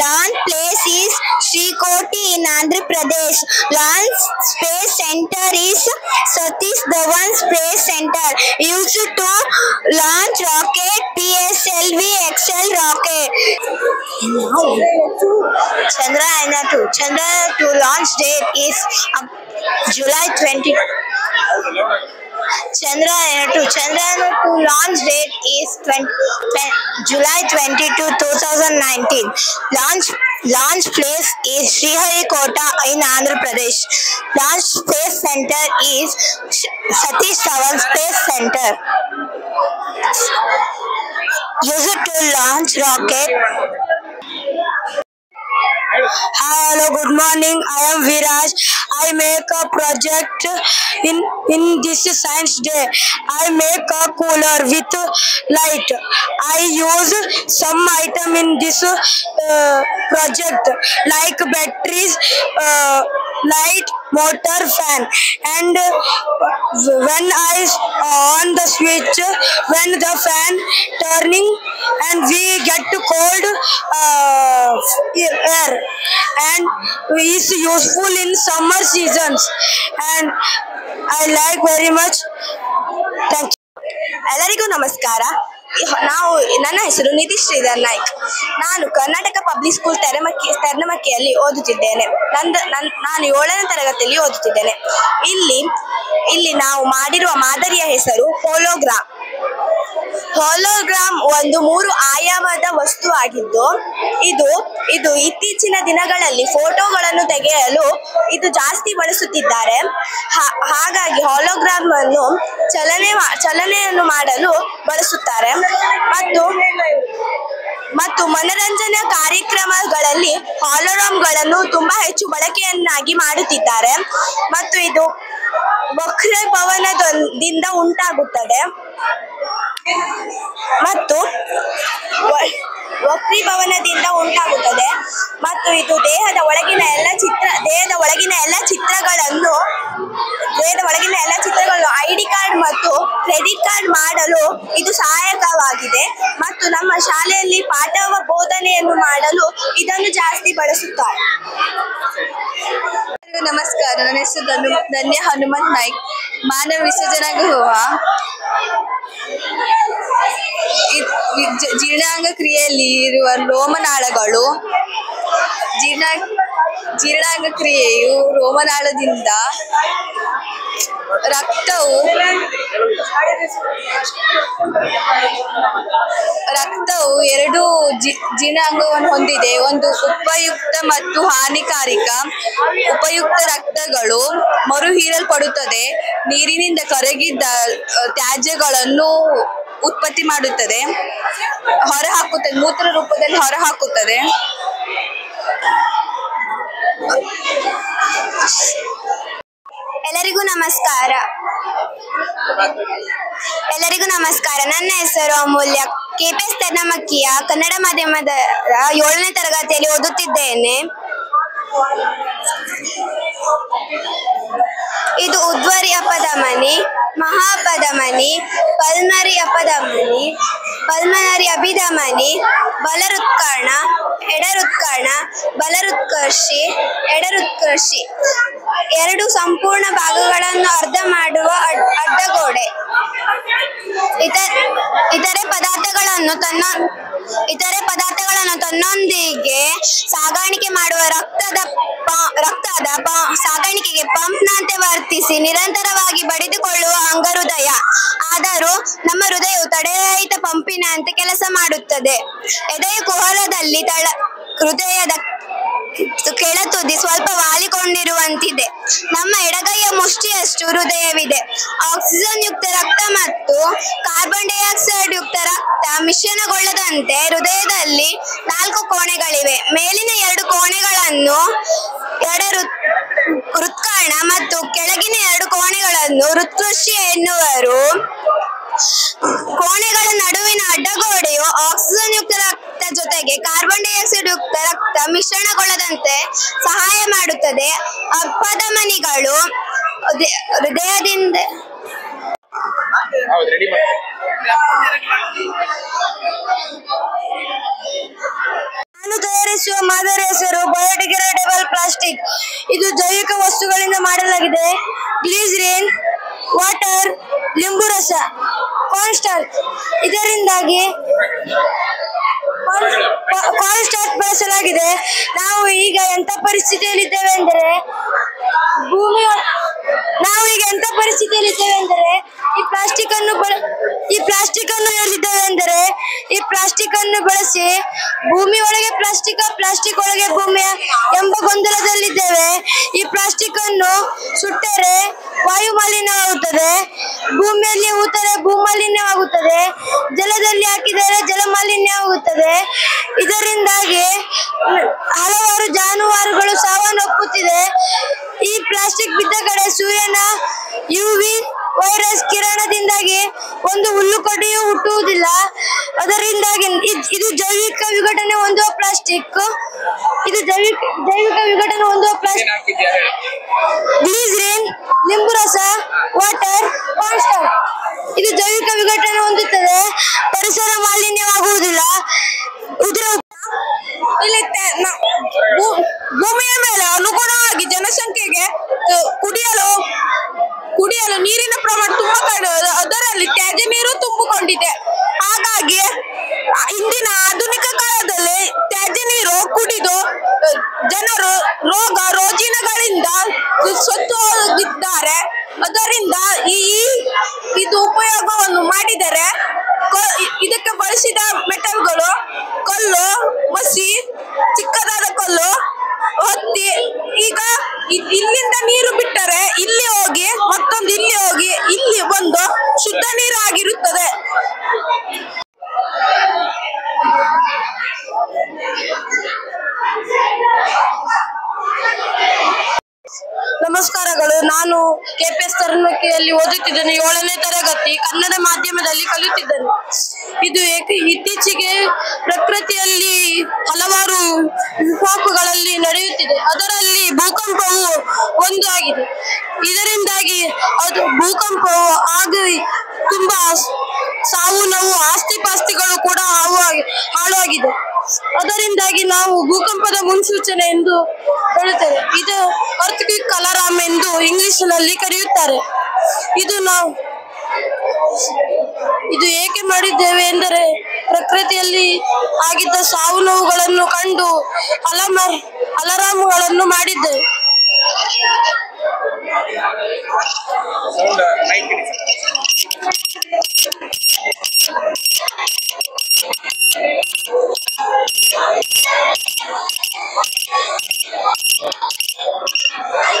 Launch place is Srikoti in Andhra Pradesh. Launch Space Center is Satish Dhawan Space Center. Used to launch rocket PSLV XL rocket. Chandrayaan-2 launch date is July 20. Chandrayaan-2 launch date is July 22, 2019. Launch place is Sriharikota in Andhra Pradesh. Launch Space Center is Satish Dhawan Space Center. Used to launch rocket. Hello, good morning. I am Viraj. I make a project in this science day. I make a cooler with light. I use some item in this project like batteries, light, motor, fan, and when I on the switch, when the fan turning and we get cold air, and is useful in summer seasons, and I like very much. Thank you. ಎಲ್ಲರಿಗೂ ನಮಸ್ಕಾರ. ನನ್ನ ಹೆಸರು ನಿಧಿ ಶ್ರೀಧರ್ ನಾಯ್ಕ್. ನಾನು ಕರ್ನಾಟಕ ಪಬ್ಲಿಕ್ ಸ್ಕೂಲ್ ತೆರನಮಕ್ಕಿಯಲ್ಲಿ ಓದುತ್ತಿದ್ದೇನೆ. ನಾನು 7ನೇ ತರಗತಿಯಲ್ಲಿ ಓದುತ್ತಿದ್ದೇನೆ. ಇಲ್ಲಿ ನಾವು ಮಾಡಿರುವ ಮಾದರಿಯ ಹೆಸರು ಹೋಲೋಗ್ರಾಮ್ ಒಂದು 3 ಆಯಾಮದ ವಸ್ತು ಆಗಿದ್ದು ಇದು ಇತ್ತೀಚಿನ ದಿನಗಳಲ್ಲಿ ಫೋಟೋಗಳನ್ನು ತೆಗೆಯಲು ಇದು ಜಾಸ್ತಿ ಬಳಸುತ್ತಿದ್ದಾರೆ. ಹಾಗಾಗಿ ಹೋಲೋಗ್ರಾಮ್ ಅನ್ನು ಚಲನೆಯನ್ನು ಮಾಡಲು ಬಳಸುತ್ತಾರೆ. ಮತ್ತು ಮನರಂಜನಾ ಕಾರ್ಯಕ್ರಮಗಳಲ್ಲಿ ಹಾಲೋಗ್ರಾಮ್ಗಳನ್ನು ತುಂಬಾ ಹೆಚ್ಚು ಬಳಕೆಯನ್ನಾಗಿ ಮಾಡುತ್ತಿದ್ದಾರೆ. ಮತ್ತು ಇದು ವಕ್ರೀಭವನದಿಂದ ಉಂಟಾಗುತ್ತದೆ. ಮತ್ತು ಇದು ದೇಹದ ಒಳಗಿನ ಎಲ್ಲ ಕ್ರೆಡಿಟ್ ಕಾರ್ಡ್ ಮಾಡಲು ಇದು ಸಹಾಯಕವಾಗಿದೆ ಮತ್ತು ನಮ್ಮ ಶಾಲೆಯಲ್ಲಿ ಪಾಠ ಬೋಧನೆಯನ್ನು ಮಾಡಲು ಇದನ್ನು ಜಾಸ್ತಿ ಬಳಸುತ್ತಾರೆ. ನಮಸ್ಕಾರ, ನನ್ನ ಹೆಸರು ಧನ್ಯ ಹನುಮಂತ್ ನಾಯ್ಕ್. ಮಾನವ ವಿಸರ್ಜನಾ ಗೃಹ ಜೀರ್ಣಾಂಗ ಕ್ರಿಯೆಯಲ್ಲಿ ಇರುವ ರೋಮನಾಳಗಳು. ಜೀರ್ಣಾಂಗ ಕ್ರಿಯೆಯು ರೋಮನಾಳದಿಂದ ರಕ್ತವು ಎರಡು ಜೀರ್ಣಾಂಗವನ್ನು ಹೊಂದಿದೆ. ಒಂದು ಉಪಯುಕ್ತ ಮತ್ತು ಹಾನಿಕಾರಕ. ಉಪಯುಕ್ತ ರಕ್ತಗಳು ಮರುಹೀರಲ್ಪಡುತ್ತದೆ, ನೀರಿನಿಂದ ಕರಗಿದ ತ್ಯಾಜ್ಯಗಳನ್ನು ಉತ್ಪತ್ತಿ ಮಾಡುತ್ತದೆ, ಹೊರಹಾಕುತ್ತದೆ, ಮೂತ್ರ ರೂಪದಲ್ಲಿ ಹೊರಹಾಕುತ್ತದೆ. ಎಲ್ಲರಿಗೂ ನಮಸ್ಕಾರ. ನನ್ನ ಹೆಸರು ಅಮೂಲ್ಯ. KPS ತರ್ನಮಕ್ಕಿಯ ಕನ್ನಡ ಮಾಧ್ಯಮದ 7ನೇ ತರಗತಿಯಲ್ಲಿ ಓದುತ್ತಿದ್ದೇನೆ. ಇದು ಉದ್ವರಿ ಅಪಧಮನಿ, ಮಹಾಪಧಮನಿ, ಪಲ್ಮರಿ ಅಪಧಮನಿ, ಪಲ್ಮನರಿ ಅಭಿಧಮನಿ, ಬಲಹೃತ್ಕರ್ಣ, ಎಡಹೃತ್ಕರ್ಣ, ಬಲಹೃತ್ಕರ್ಷಿ, ಎಡಹೃತ್ಕರ್ಷಿ. 2 ಸಂಪೂರ್ಣ ಭಾಗಗಳನ್ನು ಅರ್ಧ ಮಾಡುವ ಅಡ್ಡಗೋಡೆ. ಇತರೆ ಪದಾರ್ಥಗಳನ್ನು ತನ್ನೊಂದಿಗೆ ಸಾಗಾಣಿಕೆ ಮಾಡುವ ರಕ್ತದ ಸಾಗಾಣಿಕೆಗೆ ಪಂಪ್ನಂತೆ ವರ್ತಿಸಿ ನಿರಂತರವಾಗಿ ಬಡಿದುಕೊಳ್ಳುವ ಅಂಗಹೃದಯ. ಆದರೂ ನಮ್ಮ ಹೃದಯವು ತಡೆರಹಿತ ಪಂಪಿನಂತೆ ಕೆಲಸ ಮಾಡುತ್ತದೆ. ಎದೆಯ ಕುಹರದಲ್ಲಿ ಹೃದಯದ ಕೆಳತುದಿ ಸ್ವಲ್ಪ ವಾಲಿಕೊಂಡಿರುವಂತಿದೆ. ನಮ್ಮ ಎಡಗೈಯ ಮುಷ್ಟಿಯಷ್ಟು ಹೃದಯವಿದೆ. ಆಕ್ಸಿಜನ್ ಯುಕ್ತ ರಕ್ತ ಮತ್ತು ಕಾರ್ಬನ್ ಡೈಆಕ್ಸೈಡ್ ಯುಕ್ತ ರಕ್ತ ಮಿಶ್ರಣಗೊಳ್ಳದಂತೆ ಹೃದಯದಲ್ಲಿ 4 ಕೋಣೆಗಳಿವೆ. ಮೇಲಿನ 2 ಕೋಣೆಗಳನ್ನು ಹೃತ್ಕರ್ಣ ಮತ್ತು ಕೆಳಗಿನ 2 ಕೋಣೆಗಳನ್ನು ಹೃತ್ಕರ್ಷಿ ಎನ್ನುವರು. ಕೋಣೆಗಳ ನಡುವಿನ ಅಡ್ಡಗೋಡೆಯು ಆಕ್ಸಿಜನ್ ಯುಕ್ತ ರಕ್ತ ಜೊತೆಗೆ ಕಾರ್ಬನ್ ಡೈಆಕ್ಸೈಡ್ ಯುಕ್ತ ರಕ್ತ ಮಿಶ್ರಣಗೊಳ್ಳದಂತೆ ಸಹಾಯ ಮಾಡುತ್ತದೆ. ಅಪಧಮನಿಗಳು ಹೃದಯದಿಂದ ನಾನು ತಯಾರಿಸುವ ಮಾದರಿ ಹೆಸರು ಬಯೋಡಿಗ್ರೇಡೇಬಲ್ ಪ್ಲಾಸ್ಟಿಕ್. ಇದು ಜೈವಿಕ ವಸ್ತುಗಳಿಂದ ಮಾಡಲಾಗಿದೆ. ಗ್ಲಿಸರಿನ್, ವಾಟರ್, ಲಿಂಬು ರಸ, ಕಾರ್ನ್ ಸ್ಟಾರ್ಚ್. ಇದರಿಂದಾಗಿ ಕಾರ್ನ್ ಸ್ಟಾರ್ಚ್ ಬಳಸಲಾಗಿದೆ. ನಾವು ಈಗ ಎಂತ ಪರಿಸ್ಥಿತಿಯಲ್ಲಿದ್ದೇವೆ ಎಂದರೆ ಈ ಪ್ಲಾಸ್ಟಿಕ್ ಅನ್ನು ಬಳಸಿ ಭೂಮಿ ಒಳಗೆ ಪ್ಲಾಸ್ಟಿಕ್ ಒಳಗೆ ಭೂಮಿಯ ಎಂಬ ಗೊಂದಲದಲ್ಲಿದ್ದೇವೆ. ಈ ಪ್ಲಾಸ್ಟಿಕ್ ಅನ್ನು ಸುಟ್ಟರೆ ವಾಯು ಮಾಲಿನ್ಯವಾಗುತ್ತದೆ, ಭೂಮಿಯಲ್ಲಿ ಹೂತರೆ ಭೂಮಾಲಿನ್ಯವಾಗುತ್ತದೆ, ಜಲದಲ್ಲಿ ಹಾಕಿದರೆ ಜಲ ಮಾಲಿನ್ಯವಾಗುತ್ತದೆ. ಇದರಿಂದಾಗಿ ಹಲವಾರು ಜಾನುವಾರುಗಳು ಸಾವನ್ನಪ್ಪುತ್ತಿದೆ. ಈ ಪ್ಲಾಸ್ಟಿಕ್ ಬಿದ್ದ ಕಡೆ ಸೂರ್ಯನ UV ವೈರಸ್ ಕಿರಣದಿಂದಾಗಿ ಒಂದು ಹುಲ್ಲುಕಡ್ಡಿಯೂ ಹುಟ್ಟುವುದಿಲ್ಲ. ಅದರಿಂದಾಗಿ ಇದು ಜೈವಿಕ ವಿಘಟನೆ ಹೊಂದುವ ಪ್ಲಾಸ್ಟಿಕ್. ಗ್ಲಿಸರಿನ್, ಲಿಂಬು ರಸ, ವಾಟರ್, ಕಾರ್ನ್ ಸ್ಟಾರ್ಚ್. ಇದು ಜೈವಿಕ ವಿಘಟನೆ ಹೊಂದುತ್ತದೆ, ಪರಿಸರ ಮಾಲಿನ್ಯವಾಗುವುದಿಲ್ಲ. ಭೂಮಿಯ ಮೇಲೆ ಅನುಗುಣವಾಗಿ ಜನಸಂಖ್ಯೆಗೆ ಕುಡಿಯಲು ನೀರಿನ ಪ್ರಮಾಣ ತುಂಬಾ ಕಡಿಮೆ, ಅದರಲ್ಲಿ ತ್ಯಾಜ್ಯ ನೀರು ತುಂಬಿಕೊಂಡಿದೆ. ಹಾಗಾಗಿ ಇಂದಿನ ಆಧುನಿಕ ಕಾಲದಲ್ಲಿ ತ್ಯಾಜ್ಯ ನೀರು ಕುಡಿದು ಜನರು ರೋಜಿನಗಳಿಂದ ಸತ್ತು ಹೋಗಿದ್ದಾರೆ. ಅದರಿಂದ ಇದು ಉಪಯೋಗವನ್ನು ಮಾಡಿದರೆ ಇದಕ್ಕೆ ಬಳಸಿದ ಮೆಟಲ್ಗಳು ಕಲ್ಲು, ಮಸಿ, ಚಿಕ್ಕದಾದ ಕಲ್ಲು, ಹತ್ತಿ. ಈಗ ಇಲ್ಲಿಂದ ನೀರು ಬಿಟ್ಟರೆ ಇಲ್ಲಿ ಹೋಗಿ ಮತ್ತೊಂದು ಇಲ್ಲಿ ಹೋಗಿ ಇಲ್ಲಿ ಬಂದು ಶುದ್ಧ ನೀರು ಆಗಿರುತ್ತದೆ. ನಮಸ್ಕಾರಗಳು. ನಾನು KPS ತರ್ನಮಕ್ಕಿಯಲ್ಲಿ ಓದುತ್ತಿದ್ದೇನೆ. 7ನೇ ತರಗತಿ ಕನ್ನಡ ಮಾಧ್ಯಮದಲ್ಲಿ ಕಲಿಯುತ್ತಿದ್ದೇನೆ. ಇದು ಇತ್ತೀಚೆಗೆ ಪ್ರಕೃತಿಯಲ್ಲಿ ಹಲವಾರು ವಿಕೋಪಗಳಲ್ಲಿ ನಡೆಯುತ್ತಿದೆ. ಅದರಲ್ಲಿ ಭೂಕಂಪವು ಒಂದು ಆಗಿದೆ. ಇದರಿಂದಾಗಿ ಭೂಕಂಪವು ಆಗಿ ತುಂಬಾ ಹಾಗಾಗಿ ನಾವು ಭೂಕಂಪದ ಮುನ್ಸೂಚನೆ ಎಂದು ಹೇಳುತ್ತೇವೆ. ಇದು ಅರ್ಥಕ್ವಿಕ್ ಅಲಾರಾಮ್ ಎಂದು ಇಂಗ್ಲಿಷಿನಲ್ಲಿ ಕರೆಯುತ್ತಾರೆ. ಇದು ಏಕೆ ಮಾಡಿದ್ದೇವೆ ಎಂದರೆ ಪ್ರಕೃತಿಯಲ್ಲಿ ಆಗಿದ್ದ ಸಾವು ನೋವುಗಳನ್ನು ಕಂಡು ಅಲಾರಾಮ್ಗಳನ್ನು ಮಾಡಿದ್ದೇವೆ.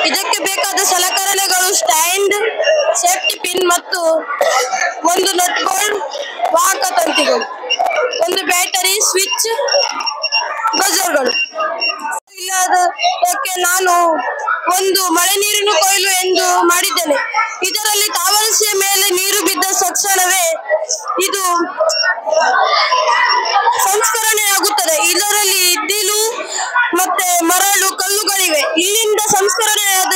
ಇದಕ್ಕೆ ಬೇಕಾದ ಸಲಕರಣೆಗಳು ಸ್ಟ್ಯಾಂಡ್, ಸೇಫ್ಟಿ ಪಿನ್ ಮತ್ತು ಒಂದು ನಟ್ ಬೋಲ್ಟ್, ವಾಹಕ ತಂತಿಗಳು, ಒಂದು ಬ್ಯಾಟರಿ, ಸ್ವಿಚ್, ಬಜರ್ಗಳು. ಇಲ್ಲದಕ್ಕೆ ನಾನು ಒಂದು ಮಳೆ ನೀರಿನ ಕೊಯ್ಲು ಎಂದು ಮಾಡಿದ್ದೇನೆ. ಇದರಲ್ಲಿ ತಾವರಸಿಯ ಮೇಲೆ ನೀರು ಬಿದ್ದ ತಕ್ಷಣವೇ ಇದು ಸಂಸ್ಕರಣೆಯಾಗುತ್ತದೆ. ಇದರಲ್ಲಿ ಇದ್ದಿಲು ಮತ್ತೆ ಮರಳು, ಕಲ್ಲುಗಳಿವೆ. ಇಲ್ಲಿಂದ ಸಂಸ್ಕರಣೆಯಾದ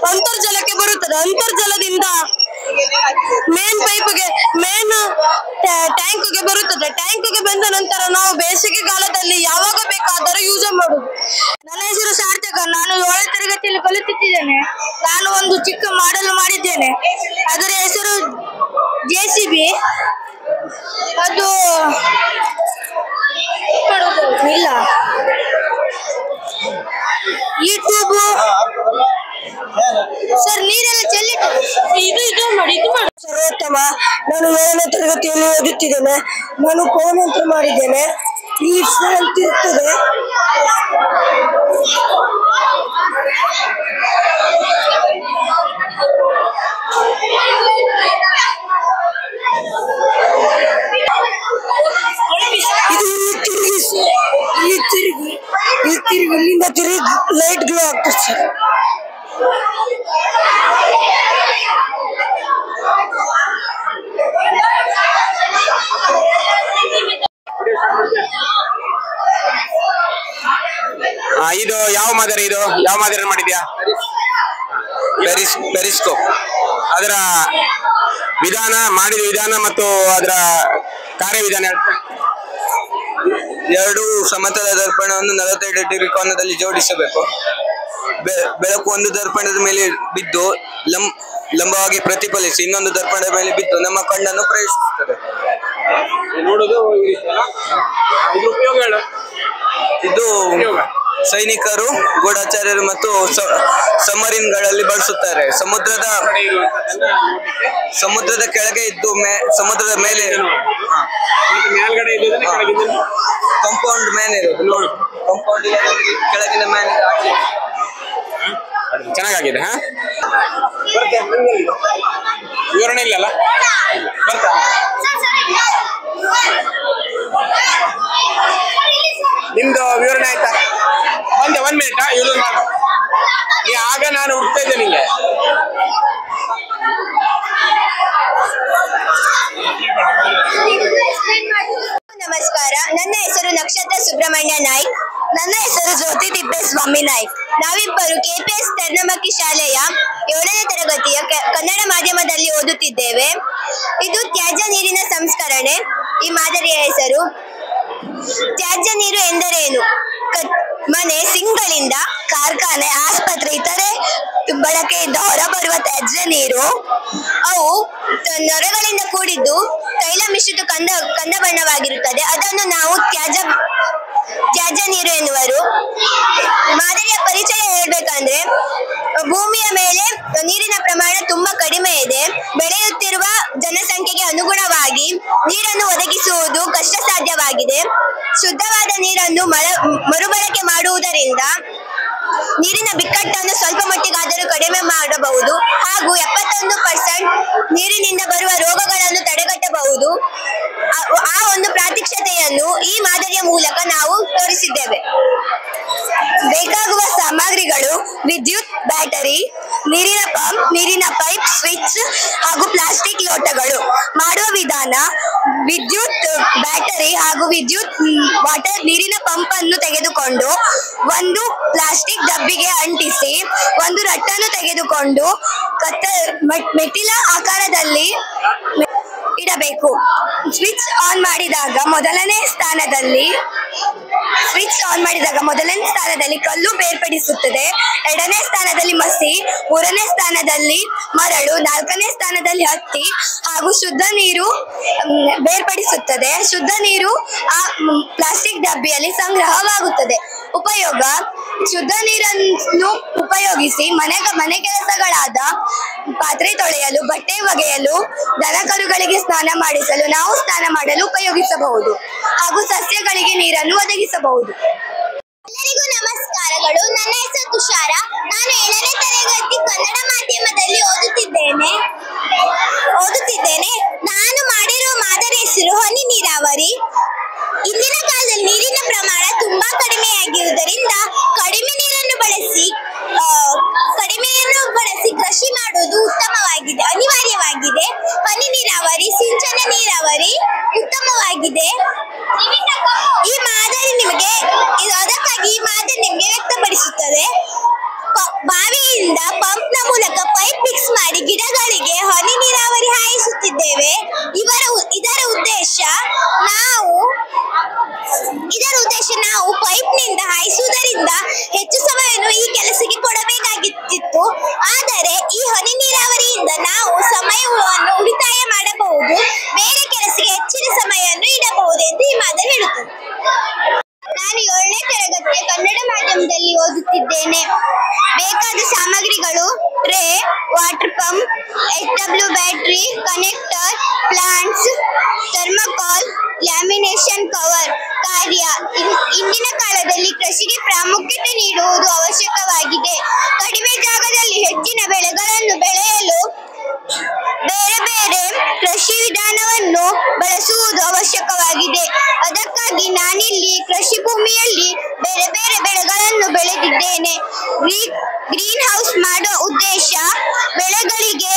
ಅಂತರ್ಜಲಕ್ಕೆ ಬರುತ್ತದೆ. ಅಂತರ್ಜಲದಿಂದ ಮೇನ್ ಟ್ಯಾಂಕ್ಗೆ ಬರುತ್ತದೆ. ಟ್ಯಾಂಕ್ಗೆ ಬಂದ ನಂತರ ನಾವು ಬೇಸಿಗೆ ಕಾಲದಲ್ಲಿ ಯಾವಾಗ ಬೇಕಾದರೂ ಯೂಸ್ ಮಾಡುವುದು. ನನ್ನ ಹೆಸರು ಸಾರ್ಥಕ. ನಾನು 7ನೇ ತರಗತಿಯಲ್ಲಿ ಕಲಿಯುತ್ತಿದ್ದೇನೆ. ನಾನು ಒಂದು ಚಿಕ್ಕ ಮಾಡಲು ಮಾಡಿದ್ದೇನೆ. ಅದರ ಹೆಸರು JCB. ಅದು ಇಲ್ಲ ಯೂಟ್ಯೂಬ್ ಸರ್ ನೀರೆಲ್ಲ ಚೆಲ್ಲಿಟ್ಟು ಇದು ಮಾಡಿ ಸರ್ವೋತ್ತಮ. ನಾನು 7ನೇ ತರಗತಿಯಲ್ಲಿ ಓದುತ್ತಿದ್ದೇನೆ. ನಾನು ಫೋನ್ ಅಂತ ಮಾಡಿದ್ದೇನೆ. ಈ ಫೋನ್ ತಿರುತ್ತದೆ. ಇಲ್ಲಿಂದ ತಿರುಗಿ ಲೈಟ್ ಗ್ಲೋ ಆಗ್ತದೆ ಸರ್. ಇದು ಯಾವ ಮಾದರಿ ಮಾಡಿದ್ಯಾ? ಪೆರಿಸ್ಕೋಪ್. ಅದರ ಮಾಡಿದ ವಿಧಾನ ಮತ್ತು ಅದರ ಕಾರ್ಯವಿಧಾನ. ಎರಡು ಸಮತಲ ದರ್ಪಣವನ್ನು 45 ಡಿಗ್ರಿ ಕೋನದಲ್ಲಿ ಜೋಡಿಸಬೇಕು. ಬೆಳಕು ಒಂದು ದರ್ಪಣದ ಮೇಲೆ ಬಿದ್ದು ಲಂಬವಾಗಿ ಪ್ರತಿಫಲಿಸಿ ಇನ್ನೊಂದು ದರ್ಪಣದ ಮೇಲೆ ಬಿದ್ದು ನಮ್ಮ ಕಣ್ಣನ್ನು ಪ್ರವೇಶಿಸುತ್ತದೆ. ಇದು ಸೈನಿಕರು, ಗೂಢಚಾರ್ಯರು ಮತ್ತು ಸಬ್ಮರೀನ್ಗಳಲ್ಲಿ ಬಳಸುತ್ತಾರೆ. ಸಮುದ್ರದ ಕೆಳಗೆ ಇದ್ದು ಸಮುದ್ರದ ಮೇಲೆ ಕಾಂಪೌಂಡ್ ಮೇಲೆ ಇರೋದು ನೋಡಿ. ಕಾಂಪೌಂಡ್ ಕೆಳಗಿನ ಮೇಲೆ ಚೆನ್ನಾಗಿದೆ. ವಿವರಣೆ ಇಲ್ಲಲ್ಲ ಬರ್ತಾ ನಿಮ್ದು ವಿವರಣೆ ಆಯ್ತಾ? ಒಂದ್ ಮಿನಿಟ್ ಯೂಸ್ ಮಾಡು. ಆಗ ನಾನು ಹುಡ್ತಾ ಇದ್ದೆ ನಿಂಗೆ. ನಮಸ್ಕಾರ. ನನ್ನ ಹೆಸರು ನಕ್ಷತ್ರ ಸುಬ್ರಹ್ಮಣ್ಯ ನಾಯ್ಕ್. ನನ್ನ ಹೆಸರು ಜ್ಯೋತಿ ತಿಪ್ಪೇಸ್ವಾಮಿ ನಾಯ್ಕ್. ನಾವಿಬ್ಬರು KPS ತರ್ನಮಕ್ಕಿ ಶಾಲೆಯ 7ನೇ ತರಗತಿಯ ಕನ್ನಡ ಮಾಧ್ಯಮದಲ್ಲಿ ಓದುತ್ತಿದ್ದೇವೆ. ಇದು ತ್ಯಾಜ್ಯ ನೀರಿನ ಸಂಸ್ಕರಣೆ. ಈ ಮಾದರಿಯ ಹೆಸರು ತ್ಯಾಜ್ಯ ನೀರು ಎಂದರೇನು? ಮನೆ, ಸಿಂಕ್ಗಳಿಂದ, ಕಾರ್ಖಾನೆ, ಆಸ್ಪತ್ರೆ ಇತರೆ ಬಳಕೆಯಿಂದ ಹೊರಬರುವ ತ್ಯಾಜ್ಯ ನೀರು. ಅವು ನೊರೆಗಳಿಂದ ಕೂಡಿದ್ದು ತೈಲ ಮಿಶ್ರಿತ ಕಂದ ಬಣ್ಣವಾಗಿರುತ್ತದೆ. ಅದನ್ನು ನಾವು ತ್ಯಾಜ್ಯ ನೀರು ಎನ್ನುವರು. ಮಾದರಿಯ ಪರಿಚಯ ಹೇಳ್ಬೇಕಂದ್ರೆ, ಭೂಮಿಯ ಮೇಲೆ ನೀರಿನ ಪ್ರಮಾಣ ತುಂಬಾ ಕಡಿಮೆ ಇದೆ. ಬೆಳೆಯುತ್ತಿರುವ ಜನಸಂಖ್ಯೆಗೆ ಅನುಗುಣವಾಗಿ ನೀರನ್ನು ಒದಗಿಸುವುದು ಕಷ್ಟ ಸಾಧ್ಯವಾಗಿದೆ. ಶುದ್ಧವಾದ ನೀರನ್ನು ಮರುಬಳಕೆ ಮಾಡುವುದರಿಂದ ನೀರಿನ ಬಿಕ್ಕಟ್ಟನ್ನು ಸ್ವಲ್ಪ ಮಟ್ಟಿಗಾದರೂ ಕಡಿಮೆ ಮಾಡಬಹುದು ಹಾಗೂ 71% ನೀರಿನಿಂದ ಬರುವ ರೋಗಗಳನ್ನು ತಡೆಗಟ್ಟಬಹುದು. ಆ ಒಂದು ಪ್ರಾತ್ಯಕ್ಷತೆಯನ್ನು ಈ ಮಾದರಿಯ ಮೂಲಕ ನಾವು ತೋರಿಸಿದ್ದೇವೆ. ಬೇಕಾಗುವ ಸಾಮಗ್ರಿಗಳು ವಿದ್ಯುತ್, ಬ್ಯಾಟರಿ, ನೀರಿನ ಪಂಪ್, ನೀರಿನ ಪೈಪ್, ಸ್ವಿಚ್ ಹಾಗೂ ಪ್ಲಾಸ್ಟಿಕ್ ಲೋಟಗಳು. ಮಾಡುವ ವಿಧಾನ: ವಿದ್ಯುತ್ ಬ್ಯಾಟರಿ ಹಾಗೂ ವಿದ್ಯುತ್ ವಾಟರ್ ನೀರಿನ ಪಂಪ್ ಅನ್ನು ತೆಗೆದುಕೊಂಡು ಒಂದು ಪ್ಲಾಸ್ಟಿಕ್ ಡಬ್ಬಿಗೆ ಅಂಟಿಸಿ ಒಂದು ರಟ್ಟನ್ನು ತೆಗೆದುಕೊಂಡು ಮೆಟ್ಟಿಲ ಆಕಾರದಲ್ಲಿ ಇಡಬೇಕು. ಸ್ವಿಚ್ ಆನ್ ಮಾಡಿದಾಗ ಮೊದಲನೇ ಸ್ಥಾನದಲ್ಲಿ ಕಲ್ಲು ಬೇರ್ಪಡಿಸುತ್ತದೆ. 2ನೇ ಸ್ಥಾನದಲ್ಲಿ ಮಸಿ, 3ನೇ ಸ್ಥಾನದಲ್ಲಿ ಮರಳು, 4ನೇ ಸ್ಥಾನದಲ್ಲಿ ಹತ್ತಿ ಹಾಗೂ ಶುದ್ಧ ನೀರು ಬೇರ್ಪಡಿಸುತ್ತದೆ. ಶುದ್ಧ ನೀರು ಆ ಪ್ಲಾಸ್ಟಿಕ್ ಡಬ್ಬಿಯಲ್ಲಿ ಸಂಗ್ರಹವಾಗುತ್ತದೆ. ಉಪಯೋಗ: ಶುದ್ಧ ನೀರನ್ನು ಉಪಯೋಗಿಸಿ ಮನೆ ಕೆಲಸಗಳಾದ ಪಾತ್ರೆ ತೊಳೆಯಲು, ಬಟ್ಟೆ ಒಗೆಯಲು, ದನಕರುಗಳಿಗೆ ಸ್ನಾನ ಮಾಡಿಸಲು, ನಾವು ಸ್ನಾನ ಮಾಡಲು ಉಪಯೋಗಿಸಬಹುದು ಹಾಗೂ ಸಸ್ಯಗಳಿಗೆ ನೀರನ್ನು ಒದಗಿಸಬಹುದು. ಎಲ್ಲರಿಗೂ ನಮಸ್ಕಾರಗಳು. ನನ್ನ ಹೆಸರು ತುಷಾರ. ನಾನು 7ನೇ ತರಗತಿ ಕನ್ನಡ ಮಾಧ್ಯಮದಲ್ಲಿ ಓದುತ್ತಿದ್ದೇನೆ. ನಾನು ಮಾಡಿರುವ ಮಾದರಿ ಹೆಸರು ಹನಿ ನೀರಾವರಿ. ಇಂದಿನ ಕಾಲದಲ್ಲಿ ನೀರಿನ ಪ್ರಮಾಣ ತುಂಬಾ ಕಡಿಮೆಯಾಗಿರುವುದರಿಂದ ಕಡಿಮೆ ನೀರನ್ನು ಬಳಸಿ ಕೃಷಿ ಮಾಡುವುದು ಅನಿವಾರ್ಯವಾಗಿದೆ. ಹನಿ ನೀರಾವರಿ, ಸಿಂಚನ ನೀರಾವರಿ ಉತ್ತಮವಾಗಿದೆ. ಅದಕ್ಕಾಗಿ ಈ ಮಾದರಿ ನಿಮಗೆ ವ್ಯಕ್ತಪಡಿಸುತ್ತದೆ. ಬಾವಿಯಿಂದ ಪಂಪ್ನ ಮೂಲಕ ಪೈಪ್ ಫಿಕ್ಸ್ ಮಾಡಿ ಗಿಡಗಳಿಗೆ ಹನಿ ನೀರಾವರಿ ಹಾಯಿಸುತ್ತಿದ್ದೇವೆ. ಇದರ ಉದ್ದೇಶ ನಾವು ಪೈಪ್ನಿಂದ ಹಾಯಿಸುವುದರಿಂದ ಹೆಚ್ಚು ಸಮಯವನ್ನು ಈ ಕೆಲಸಕ್ಕೆ ಕೊಡಬೇಕಾಗಿತ್ತು. ಆದರೆ ಈ ಹನಿ ನೀರಾವರಿಯಿಂದ ನಾವು ಸಮಯವನ್ನು ಉಳಿತಾಯ ಮಾಡಬಹುದು, ಬೇರೆ ಕೆಲಸಕ್ಕೆ ಹೆಚ್ಚಿನ ಸಮಯವನ್ನು ಇಡಬಹುದು ಎಂದು ಈ ಮಾದರಿ ಹೇಳುತ್ತದೆ. ನಾನು 7ನೇ ತರಗತಿಯ ಕನ್ನಡ ಮಾಧ್ಯಮದಲ್ಲಿ ಓದುತ್ತಿದ್ದೇನೆ. ಬೇಕಾದ ಸಾಮಗ್ರಿಗಳು: tray, water pump, HW battery, connector, plants, thermocol, lamination cover. ಕಾರ್ಯ: ಇಂದಿನ ಕಾಲದಲ್ಲಿ ಕೃಷಿಗೆ ಪ್ರಾಮುಖ್ಯತೆ ನೀಡುವುದು ಅವಶ್ಯಕವಾಗಿದೆ. ಕಡಿಮೆ ಜಾಗದಲ್ಲಿ ಹೆಚ್ಚಿನ ಬೆಳೆಗಳನ್ನು ಬೆಳೆಯಲು ಬೇರೆ ಬೇರೆ ಕೃಷಿ ವಿಧಾನವನ್ನು ಬಳಸುವುದು ಅವಶ್ಯಕವಾಗಿದೆ. ಅದಕ್ಕಾಗಿ ನಾನಿಲ್ಲಿ ಕೃಷಿ ಭೂಮಿಯಲ್ಲಿ ಬೇರೆ ಬೇರೆ ಬೆಳೆಗಳನ್ನು ಬೆಳೆದಿದ್ದೇನೆ. ಗ್ರೀನ್ ಹೌಸ್ ಮಾಡುವ ಉದ್ದೇಶ ಬೆಳೆಗಳಿಗೆ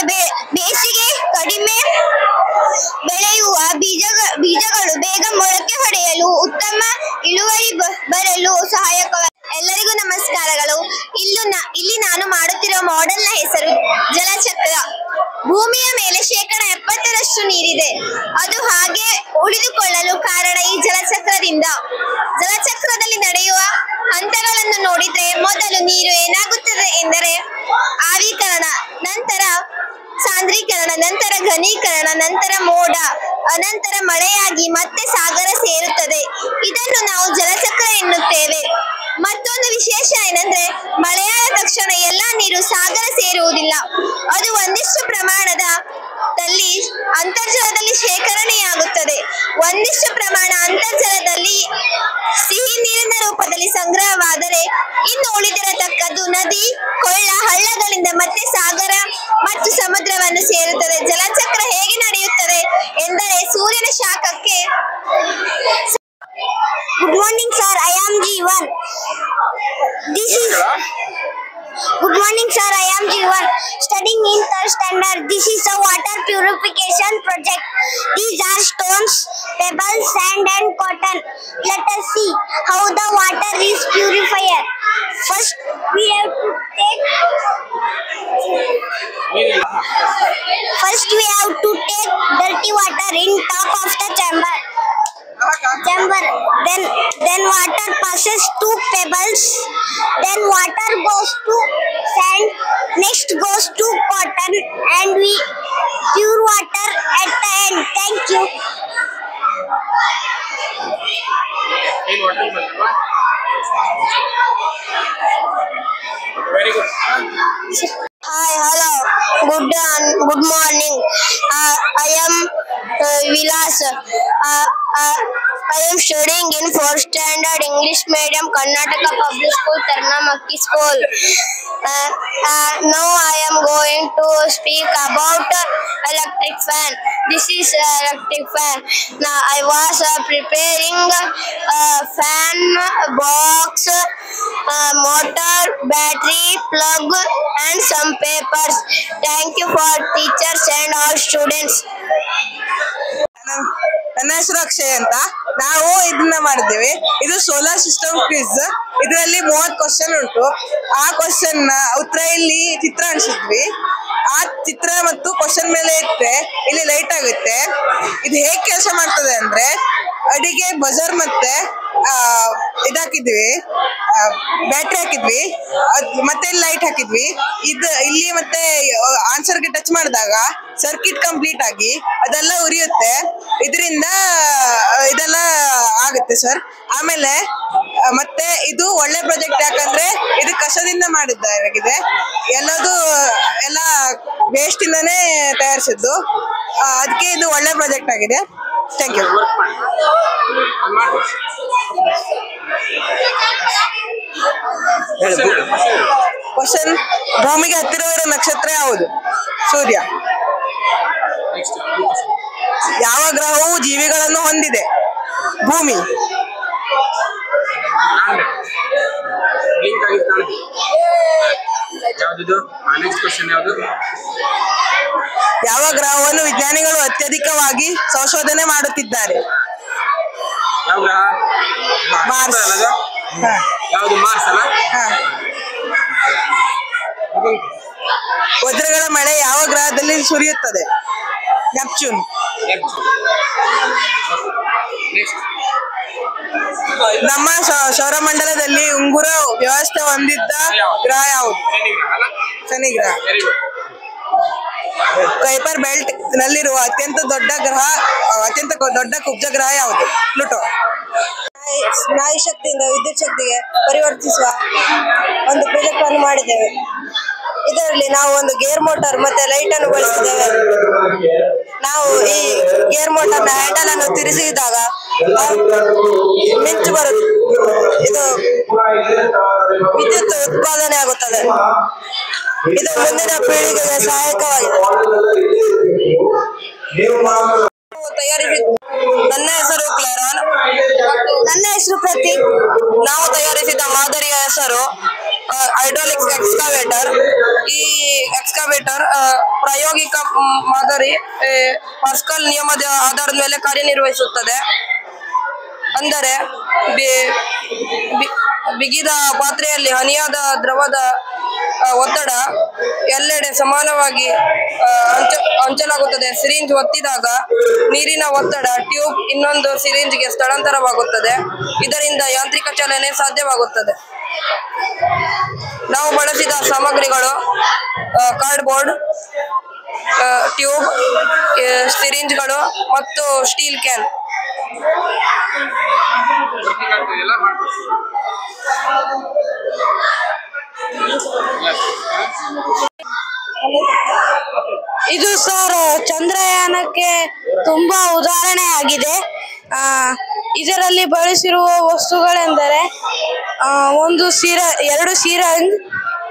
ಬೇಸಿಗೆ ಕಡಿಮೆ ಬೆಳೆಯುವ ಬೀಜಗಳು ಬೇಗ ಮೊಳಕೆ ಹೊಡೆಯಲು, ಉತ್ತಮ ಇಳುವರಿ ಬರಲು ಸಹಾಯಕವಾಗಿದೆ. ಎಲ್ಲರಿಗೂ ನಮಸ್ಕಾರಗಳು. ಇಲ್ಲಿ ನಾನು ಮಾಡುತ್ತಿರುವ ಮಾಡೆಲ್ನ ಹೆಸರು ಜಲಚಕ್ರ. ಭೂಮಿಯ ಮೇಲೆ 70% ನೀರಿದೆ. ಅದು ಹಾಗೆ ಉಳಿದುಕೊಳ್ಳಲು ಕಾರಣ ಈ ಜಲಚಕ್ರದಲ್ಲಿ ನಡೆಯುವ ಹಂತಗಳನ್ನು ನೋಡಿದ್ರೆ ಮೊದಲು ನೀರು ಏನಾಗುತ್ತದೆ ಎಂದರೆ ಆವಿಕರಣ, ನಂತರ ಸಾಂದ್ರೀಕರಣ, ನಂತರ ಘನೀಕರಣ, ನಂತರ ಮೋಡ, ಅನಂತರ ಮಳೆಯಾಗಿ ಮತ್ತೆ ಸಾಗರ ಸೇರುತ್ತದೆ. ಇದನ್ನು ನಾವು ಜಲಚಕ್ರ ಎನ್ನುತ್ತೇವೆ. ಮತ್ತೊಂದು ವಿಶೇಷ ಏನಂದ್ರೆ ಮಳೆಯಾದ ತಕ್ಷಣ ಎಲ್ಲಾ ನೀರು ಸಾಗರ ಸೇರುವುದಿಲ್ಲ. ಅದು ಒಂದಿಷ್ಟು ಪ್ರಮಾಣದಲ್ಲಿ ಅಂತರ್ಜಲದಲ್ಲಿ ಶೇಖರಣೆಯಾಗುತ್ತದೆ. ಒಂದಿಷ್ಟು ಪ್ರಮಾಣ ಅಂತರ್ಜಲದಲ್ಲಿ ಸಿಹಿ ನೀರಿನ ರೂಪದಲ್ಲಿ ಸಂಗ್ರಹವಾದರೆ ಇನ್ನು ಉಳಿದಿರತಕ್ಕದ್ದು ನದಿ, ಕೊಳ್ಳ, ಹಳ್ಳಗಳಿಂದ ಮತ್ತೆ ಸಾಗರ ಮತ್ತು ಸಮುದ್ರವನ್ನು ಸೇರುತ್ತದೆ. ಜಲಚಕ್ರ ಹೇಗೆ ನಡೆಯುತ್ತದೆ ಎಂದರೆ ಸೂರ್ಯನ ಶಾಖಕ್ಕೆ. Good morning, sir. I am Jeevan. Good morning, sir. I am Jeevan, studying in 3rd standard. This is a water purification project. These are stones, pebbles, sand, and cotton. Let us see how the water is purified. First, we have to take dirty water in top of the chamber. Then water passes to pebbles, then water goes to sand, next goes to cotton, and we pure water at the end. Thank you. Very good. Hi, hello, good morning. I am Vilas. I am studying in 4th standard English medium Karnataka Public School, Tarnamakki School. Now I am going to speak about electric fan. This is electric fan. Now I was preparing fan, box, motor, battery, plug, and some papers. Thank you for teachers and all students. ನನ್ನ ಹೆಸರು ಅಕ್ಷಯ್ ಅಂತ. ನಾವು ಇದನ್ನ ಮಾಡಿದ್ದೇವೆ. ಇದು ಸೋಲಾರ್ ಸಿಸ್ಟಮ್ ಕ್ವಿಜ್. ಇದರಲ್ಲಿ 30 ಕ್ವಶನ್ ಉಂಟು. ಆ ಕ್ವಶನ್ ನ ಉತ್ತರ ಇಲ್ಲಿ ಚಿತ್ರ ಅನಿಸಿದ್ವಿ. ಆ ಚಿತ್ರ ಮತ್ತು ಕ್ವಶನ್ ಮೇಲೆ ಇಟ್ಟರೆ ಇಲ್ಲಿ ಲೈಟ್ ಆಗುತ್ತೆ. ಇದು ಹೇಗೆ ಕೆಲಸ ಮಾಡ್ತದೆ ಅಂದ್ರೆ ಅಡಿಗೆ ಬಜರ್ ಮತ್ತೆ ಇದಾಕಿದ್ವಿ, ಬ್ಯಾಟ್ರಿ ಹಾಕಿದ್ವಿ, ಮತ್ತೆ ಲೈಟ್ ಹಾಕಿದ್ವಿ. ಇಲ್ಲಿ ಮತ್ತೆ ಆನ್ಸರ್ಗೆ ಟಚ್ ಮಾಡಿದಾಗ ಸರ್ಕಿಟ್ ಕಂಪ್ಲೀಟ್ ಆಗಿ ಅದೆಲ್ಲ ಉರಿಯುತ್ತೆ. ಇದರಿಂದ ಇದೆಲ್ಲ ಆಗುತ್ತೆ ಸರ್. ಆಮೇಲೆ ಮತ್ತೆ ಇದು ಒಳ್ಳೆ ಪ್ರಾಜೆಕ್ಟ್, ಯಾಕಂದ್ರೆ ಇದು ಕಸದಿಂದ ಮಾಡಿದ್ದಾಗಿದೆ, ಎಲ್ಲ ವೇಸ್ಟ್ ಇಂದಾನೇ ತಯಾರಿಸಿದ್ದು. ಅದಕ್ಕೆ ಇದು ಒಳ್ಳೆ ಪ್ರಾಜೆಕ್ಟ್ ಆಗಿದೆ. Thank you. ಕ್ವಶನ್: ಭೂಮಿಗೆ ಹತ್ತಿರವಿರುವ ನಕ್ಷತ್ರ ಯಾವುದು? ಸೂರ್ಯ. ಯಾವ ಗ್ರಹವು ಜೀವಿಗಳನ್ನು ಹೊಂದಿದೆ? ಭೂಮಿ. ಯಾವ ಗ್ರಹವನ್ನು ವಿಜ್ಞಾನಿಗಳು ಅತ್ಯಧಿಕವಾಗಿ ಸಂಶೋಧನೆ ಮಾಡುತ್ತಿದ್ದಾರೆ? ಮಾರ್ಸ್. ವಜ್ರಗಳ ಮಳೆ ಯಾವ ಗ್ರಹದಲ್ಲಿ ಸುರಿಯುತ್ತದೆ? ನೆಪ್ಚೂನ್. ನಮ್ಮ ಸೌರಮಂಡಲದಲ್ಲಿ ಉಂಗುರ ವ್ಯವಸ್ಥೆ ಹೊಂದಿದ್ದ ಗ್ರಹ ಯಾವುದು? ಶನಿ ಗ್ರಹ. ಕೈಪರ್ ಬೆಲ್ಟ್ ನಲ್ಲಿರುವ ಅತ್ಯಂತ ದೊಡ್ಡ ಕುಬ್ಜ ಗ್ರಹ ಯಾವುದು? ಪ್ಲೂಟೋ. ನಾಯಿ ಶಕ್ತಿಯಿಂದ ವಿದ್ಯುತ್ ಶಕ್ತಿಗೆ ಪರಿವರ್ತಿಸುವ ಒಂದು ಪ್ರಾಜೆಕ್ಟ್ ಅನ್ನು ಮಾಡಿದ್ದೇವೆ. ಇದರಲ್ಲಿ ನಾವು ಒಂದು ಗೇರ್ ಮೋಟಾರ್ ಮತ್ತೆ ಲೈಟ್ ಅನ್ನು ಬಳಸಿದ್ದೇವೆ. ನಾವು ಈ ಗೇರ್ ಮೋಟಾರ್ ನ ಹ್ಯಾಂಡಲ್ ಅನ್ನು ತಿರುಗಿಸಿದಾಗ ಮಿಂಚು ಬರುತ್ತೆ. ಇದು ವಿದ್ಯುತ್ ಉತ್ಪಾದನೆ ಆಗುತ್ತದೆ. ಇದು ಮುಂದಿನ ಪೀಳಿಗೆಗೆ ಸಹಾಯಕವಾಗಿದೆ. ನನ್ನ ಹೆಸರು ಕ್ಲಾರಾನ್. ನನ್ನ ಹೆಸರು ಪ್ರತೀಕ್. ನಾವು ತಯಾರಿಸಿದ ಮಾದರಿಯ ಹೆಸರು ಹೈಡ್ರಾಲಿಕ್ ಎಕ್ಸ್ಕಾವೇಟರ್. ಈ ಎಕ್ಸ್ಕಾವೇಟರ್ ಪ್ರಾಯೋಗಿಕ ಮಾದರಿ ಪಾಸ್ಕಲ್ ನಿಯಮದ ಆಧಾರದ ಮೇಲೆ ಕಾರ್ಯನಿರ್ವಹಿಸುತ್ತದೆ. ಅಂದರೆ ಬಿಗಿದ ಪಾತ್ರೆಯಲ್ಲಿ ಹನಿಯಾದ ದ್ರವದ ಒತ್ತಡ ಎಲ್ಲೆಡೆ ಸಮಾನವಾಗಿ ಹಂಚಲಾಗುತ್ತದೆ. ಸಿರಿಂಜ್ ಒತ್ತಿದಾಗ ನೀರಿನ ಒತ್ತಡ ಟ್ಯೂಬ್ ಇನ್ನೊಂದು ಸಿರಿಂಜ್ಗೆ ಸ್ಥಳಾಂತರವಾಗುತ್ತದೆ. ಇದರಿಂದ ಯಾಂತ್ರಿಕ ಚಲನೆ ಸಾಧ್ಯವಾಗುತ್ತದೆ. ನಾವು ಬಳಸಿದ ಸಾಮಗ್ರಿಗಳು ಕಾರ್ಡ್ಬೋರ್ಡ್, ಟ್ಯೂಬ್, ಸಿರಿಂಜ್ಗಳು ಮತ್ತು ಸ್ಟೀಲ್ ಕ್ಯಾನ್. ಇದು ಸರ್ ಚಂದ್ರಯಾನಕ್ಕೆ ತುಂಬಾ ಉದಾಹರಣೆ ಆಗಿದೆ. ಇದರಲ್ಲಿ ಬಳಸಿರುವ ವಸ್ತುಗಳೆಂದರೆ ಎರಡು ಸಿರಿಂಜ್,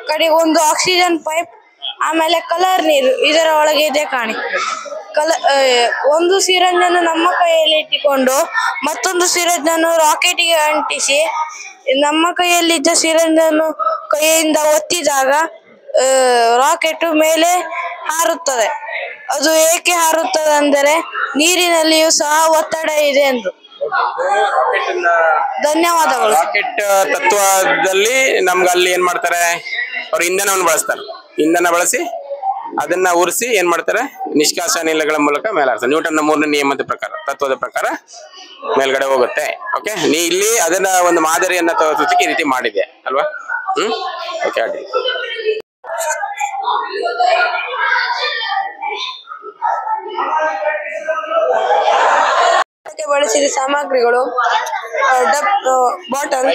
ಕಡೆಗೆ ಒಂದು ಆಕ್ಸಿಜನ್ ಪೈಪ್, ಆಮೇಲೆ ಕಲರ್ ನೀರು ಇದರ ಒಳಗೆ ಇದೆ ಕಾಣಿ. ಒಂದು ಸಿರಿಂಜ್ ಅನ್ನು ನಮ್ಮ ಕೈಯಲ್ಲಿ ಇಟ್ಟುಕೊಂಡು ಮತ್ತೊಂದು ಸಿರಿಂಜ್ ಅನ್ನು ರಾಕೆಟ್ಗೆ ಅಂಟಿಸಿ ನಮ್ಮ ಕೈಯಲ್ಲಿದ್ದ ಸಿರಿಂಜ್ ಅನ್ನು ಕೈಯಿಂದ ಒತ್ತಿದಾಗ ರಾಕೆಟ್ ಮೇಲೆ ಹಾರುತ್ತದೆ. ಅದು ಏಕೆ ಹಾರುತ್ತದೆ ಅಂದರೆ ನೀರಿನಲ್ಲಿಯೂ ಸಹ ಒತ್ತಡ ಇದೆ ಎಂದು. ಧನ್ಯವಾದಗಳು. ರಾಕೆಟ್ ತತ್ವದಲ್ಲಿ ನಮ್ಗೆ ಅಲ್ಲಿ ಏನ್ ಮಾಡ್ತಾರೆ, ಅವ್ರು ಇಂಧನವನ್ನು ಬಳಸ್ತಾರೆ. ಇಂಧನ ಬಳಸಿ ಅದನ್ನ ಉರಿಸಿ ಏನ್ ಮಾಡ್ತಾರೆ, ನಿಷ್ಕಾಸ ಅನಿಲಗಳ ಮೂಲಕ ಮೇಲೆ ಹಾರ್ತಾರೆ. ನ್ಯೂಟನ್ನ 3ನೇ ನಿಯಮದ ಪ್ರಕಾರ, ತತ್ವದ ಪ್ರಕಾರ ಮೇಲ್ಗಡೆ ಹೋಗುತ್ತೆ. ಓಕೆ, ನೀ ಇಲ್ಲಿ ಅದನ್ನ ಒಂದು ಮಾದರಿಯನ್ನ ತೋರಿಸಲಿಕ್ಕೆ ಈ ರೀತಿ ಮಾಡಿದೆ ಅಲ್ವಾ? ಓಕೆ, ಅಡ್ಡಿ. ಬಳಸಿದ ಸಾಮಗ್ರಿಗಳು ಬಾಟಲ್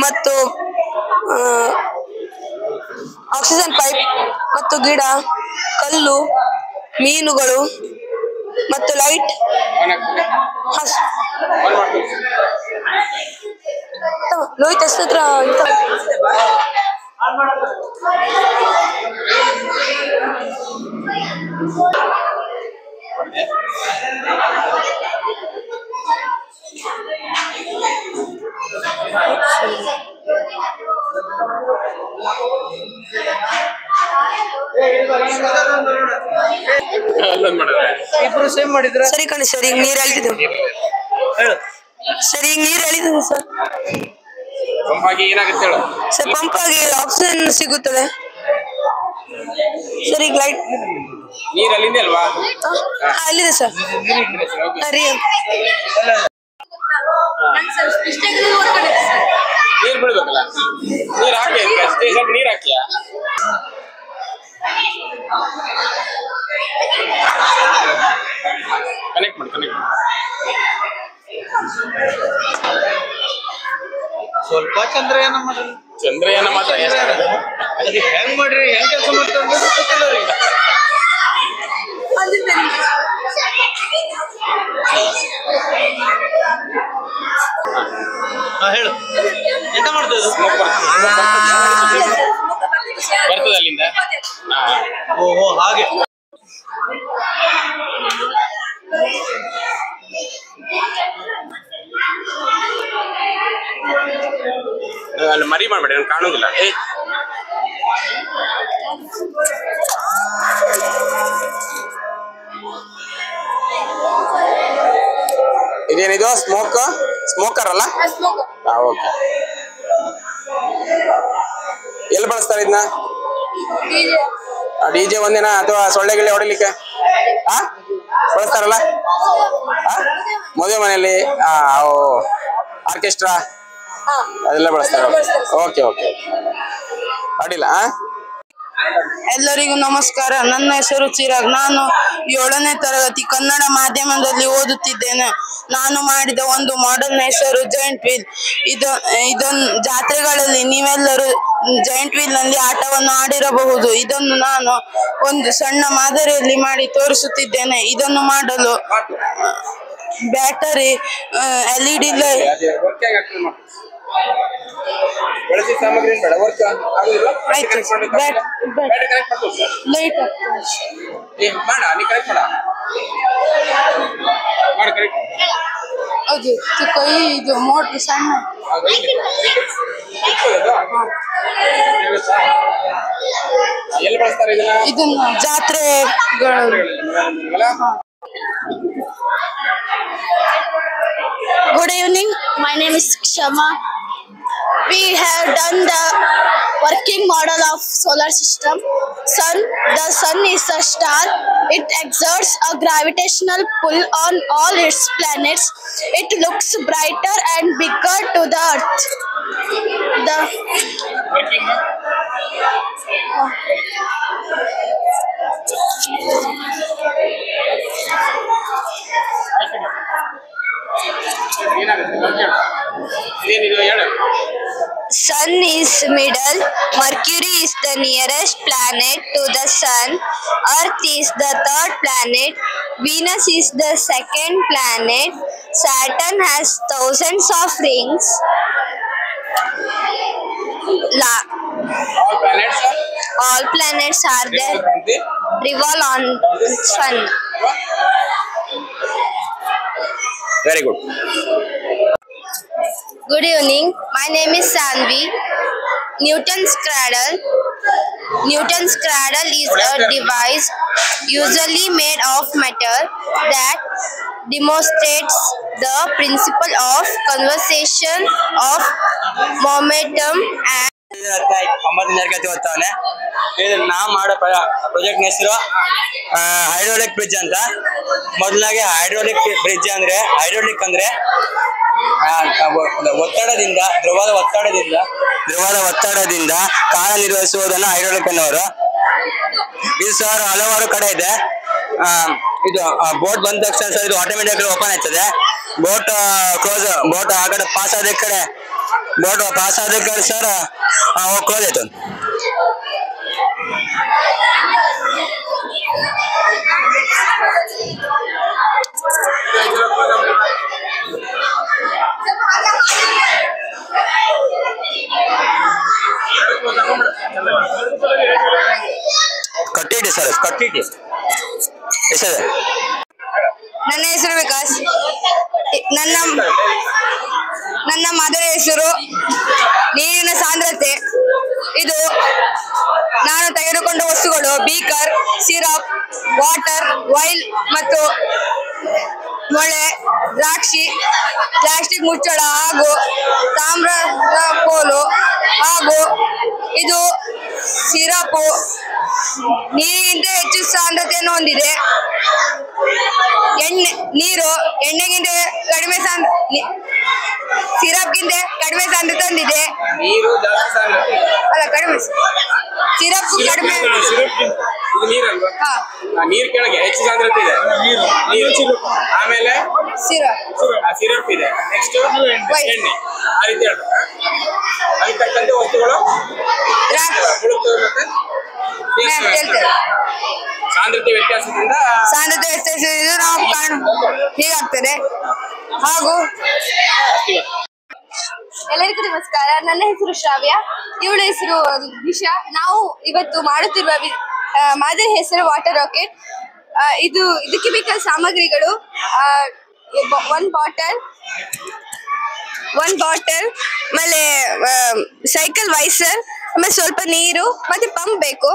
ಮತ್ತು ಆಕ್ಸಿಜನ್ ಪೈಪ್ ಮತ್ತು ಗಿಡ, ಕಲ್ಲು, ಮೀನುಗಳು ಮತ್ತು ಲೈಟ್. ಲೋಹಿತ್ ಹತ್ರ ಇಬ್ರು ಸೇಮ್ ಮಾಡಿದ್ರ ಸರಿ ಕಣಿ. ಸರಿ, ಈಗ ನೀರು ಎಳಿತಿದ್ದೆ. ಸರಿ, ಈಗ ನೀರು ಎಳಿತಿದ್ದೆ ಸರ್. ಪಂಪ್ ಆಗಿ ಏನಾಗುತ್ತೆ ಹೇಳು? ಸರ್, ಪಂಪ್ ಆಗಿ ಆಕ್ಸಿಜನ್ ಸಿಗುತ್ತದೆ. ಸರ್ ಈಗ ಲೈಟ್ ನೀರ್ ಅಲ್ಲಿಂದ ಅಲ್ವಾ? ಅಲ್ಲಿದೆ ಸರ್. ನೀರ್ ಬಿಡ್ಬೇಕಲ್ಲ, ನೀರ್ ಹಾಕಿ ಅಷ್ಟೇ, ಸ್ವಲ್ಪ ನೀರ್ ಹಾಕಿಯಾ? ಕನೆಕ್ಟ್ ಮಾಡಿ. ಸ್ವಲ್ಪ ಚಂದ್ರಯಾನ ಮಾತ್ರ ಹೆಂಗ್ ಮಾಡ್ರಿ, ಹೆಂಗ್ ಕೆಲಸ ಮಾಡ್ತಾರೆ ಹೇಳು, ಎಂತ ಮಾಡ್ತದೆ? ಬರ್ತದೆ ಅಲ್ಲಿಂದ. ಓಹೋ ಹಾಗೆ. ಅಲ್ಲಿ ಮರಿ ಮಾಡ್ಬೇಡಿ, ನನ್ಗೆ ಕಾಣುದಿಲ್ಲ. ಇದೇನಿದು ಸ್ಮೋಕರ್ ಅಲ್ಲ? ಓಕೆ. ಎಲ್ಲಿ ಬಳಸ್ತಾರೆ ಇದನ್ನ? ಡಿಜೆ ಒಂದಿನ ಅಥವಾ ಸೊಳ್ಳೆಗಿಳೆ ಹೊಡಿಲಿಕ್ಕೆ ಬಳಸ್ತಾರಲ್ಲ? ಮದುವೆ ಮನೆಯಲ್ಲಿ ಆರ್ಕೆಸ್ಟ್ರಾ ಅದೆಲ್ಲ ಬಳಸ್ತಾರೆ. ಓಕೆ ಅಡ್ಡಿಲ್ಲ. ಎಲ್ಲರಿಗೂ ನಮಸ್ಕಾರ. ನನ್ನ ಹೆಸರು ಚಿರಾಗ್. ನಾನು 7ನೇ ತರಗತಿ ಕನ್ನಡ ಮಾಧ್ಯಮದಲ್ಲಿ ಓದುತ್ತಿದ್ದೇನೆ. ನಾನು ಮಾಡಿದ ಒಂದು ಮಾಡೆಲ್ನ ಹೆಸರು ಜೈಂಟ್ ವೀಲ್. ಇದನ್ನು ಜಾತ್ರೆಗಳಲ್ಲಿ ನೀವೆಲ್ಲರೂ ಜೈಂಟ್ ವೀಲ್ ನಲ್ಲಿ ಆಟವನ್ನು ಆಡಿರಬಹುದು. ಇದನ್ನು ನಾನು ಒಂದು ಸಣ್ಣ ಮಾದರಿಯಲ್ಲಿ ಮಾಡಿ ತೋರಿಸುತ್ತಿದ್ದೇನೆ. ಇದನ್ನು ಮಾಡಲು ಬ್ಯಾಟರಿ, LED ಲೈಟ್, ಬಳಸಿ ಸಾಮಗ್ರಿ ಬೇಡ. ವರ್ಕ್ ಆಗುದಿಲ್ಲ. ಆಯ್ತು ಲೈಟ್ ಅದು ಕೈ ಇದು ಮೋಟ್ರ್ ಸಣ್ಣ ಎಲ್ಲಿ ಬಳಸ್ತಾರೆ ಇದನ್ನ ಜಾತ್ರೆಗಳು. Good evening. My name is Kshama. We have done the working model of solar system. Sun. The sun is a star. It exerts a gravitational pull on all its planets. It looks brighter and bigger to the Earth. The Sun is middle, Mercury is the nearest planet to the Sun, Earth is the third planet, Venus is the second planet, Saturn has thousands of rings. All planets are there, revolve on Sun. Very good. Good evening. My name is Sanvi. Newton's cradle. Newton's cradle is a device usually made of metal that demonstrates the principle of conservation of momentum and ತರಗತಿ ಓದ್ತಾವನೆ. ಇದು ನಾ ಮಾಡೋ ಪ್ರಾಜೆಕ್ಟ್ ಹೆಸರು ಹೈಡ್ರೋಲಿಕ್ ಬ್ರಿಡ್ಜ್ ಅಂತ. ಮೊದಲಾಗಿ ಹೈಡ್ರೋಲಿಕ್ ಬ್ರಿಡ್ಜ್ ಅಂದ್ರೆ ಹೈಡ್ರೋಲಿಕ್ ಅಂದ್ರೆ ಒತ್ತಡದಿಂದ ದ್ರವದ ಒತ್ತಡದಿಂದ ಕಾರ್ಯನಿರ್ವಹಿಸುವುದನ್ನು ಹೈಡ್ರೋಲಿಕ್ ಅನ್ನೋರು. ಇದು ಸರ್ ಹಲವಾರು ಕಡೆ ಇದೆ. ಇದು ಬೋಟ್ ಬಂದ ತಕ್ಷಣ ಸರ್ ಇದು ಆಟೋಮೆಟಿಕ್ ಓಪನ್ ಆಗ್ತದೆ. ಬೋಟ್ ಆ ಕಡೆ ಪಾಸ್ ಆದ ಕಡೆ ಸರ್ ಕ್ಲೋಸ್ ಆಯ್ತು. ಕಟ್ಟಿಡಿ ಸರ್, ಕಟ್ಟಿಡಿ. ಹೆಸರು ನನ್ನ ಹೆಸರು ವಿಕಾಸ್. ನನ್ನ ಮೊದಲ ಹೆಸರು ನೀರಿನ ಸಾಂದ್ರತೆ. ಇದು ನಾನು ತೆಗೆದುಕೊಂಡ ವಸ್ತುಗಳು ಬೀಕರ್, ಸಿರಪ್, ವಾಟರ್, ವೈಲ್ ಮತ್ತು ಮೊಳೆ, ದ್ರಾಕ್ಷಿ, ಪ್ಲಾಸ್ಟಿಕ್ ಮುಚ್ಚಳ ಹಾಗೂ ತಾಮ್ರದ ಕೋಲು ಹಾಗೂ ಇದು ಸಿರಪು, ಹೊಂದಿದೆ. ನೀರು ಎಣ್ಣೆಗಿಂತ ಕಡಿಮೆ ಸಿರಪ್ಗಿಂತ ಕಡಿಮೆ ಸಾಂದ್ರತೆ ಹೊಂದಿದೆ. ಅಲ್ಲ ಕಡಿಮೆ ಸಿರಪ್ ಕಡಿಮೆ ನೀರ್ ಕೆಳಗೆ ಹೆಚ್ಚು ಸಾಂದ್ರತೆ ಇದೆ. ಆಮೇಲೆ ಸಿರಪ್ ಇದೆ. ನೆಕ್ಸ್ಟ್ ಎಣ್ಣೆ. ಆ ರೀತಿ ಹೇಳ್ಬೇಕು. ಅದಕ್ಕೆ ತಕ್ಕಂತೆ ವಸ್ತುಗಳು ಸಾಂದ್ರತೆ ವ್ಯತ್ಯಾಸದಿಂದ ನಾವು ಹೀಗಾಗ್ತದೆ. ಹಾಗೂ ಎಲ್ಲರಿಗೂ ನಮಸ್ಕಾರ. ನನ್ನ ಹೆಸರು ಶ್ರಾವ್ಯ, ಇವಳ ಹೆಸರು ದಿಶಾ. ನಾವು ಇವತ್ತು ಮಾಡುತ್ತಿರುವ ಮಾದರಿ ಹೆಸರು ವಾಟರ್ ರಾಕೆಟ್. ಇದಕ್ಕೆ ಬೇಕಾದ ಸಾಮಗ್ರಿಗಳು ಒಂದು ಬಾಟಲ್, ಆಮೇಲೆ ಸೈಕಲ್ ವೈಸರ್, ಆಮೇಲೆ ಸ್ವಲ್ಪ ನೀರು ಮತ್ತೆ ಪಂಪ್ ಬೇಕು.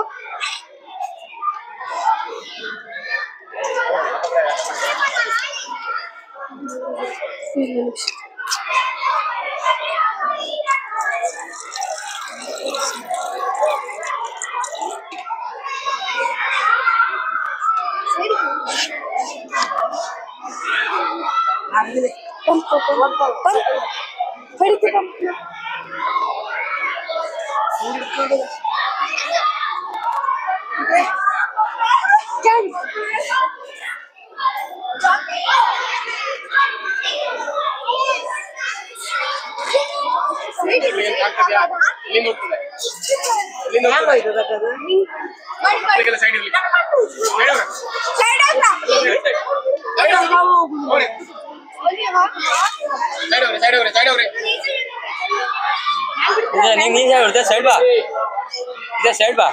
ಸೈಡ್ ಬಾ.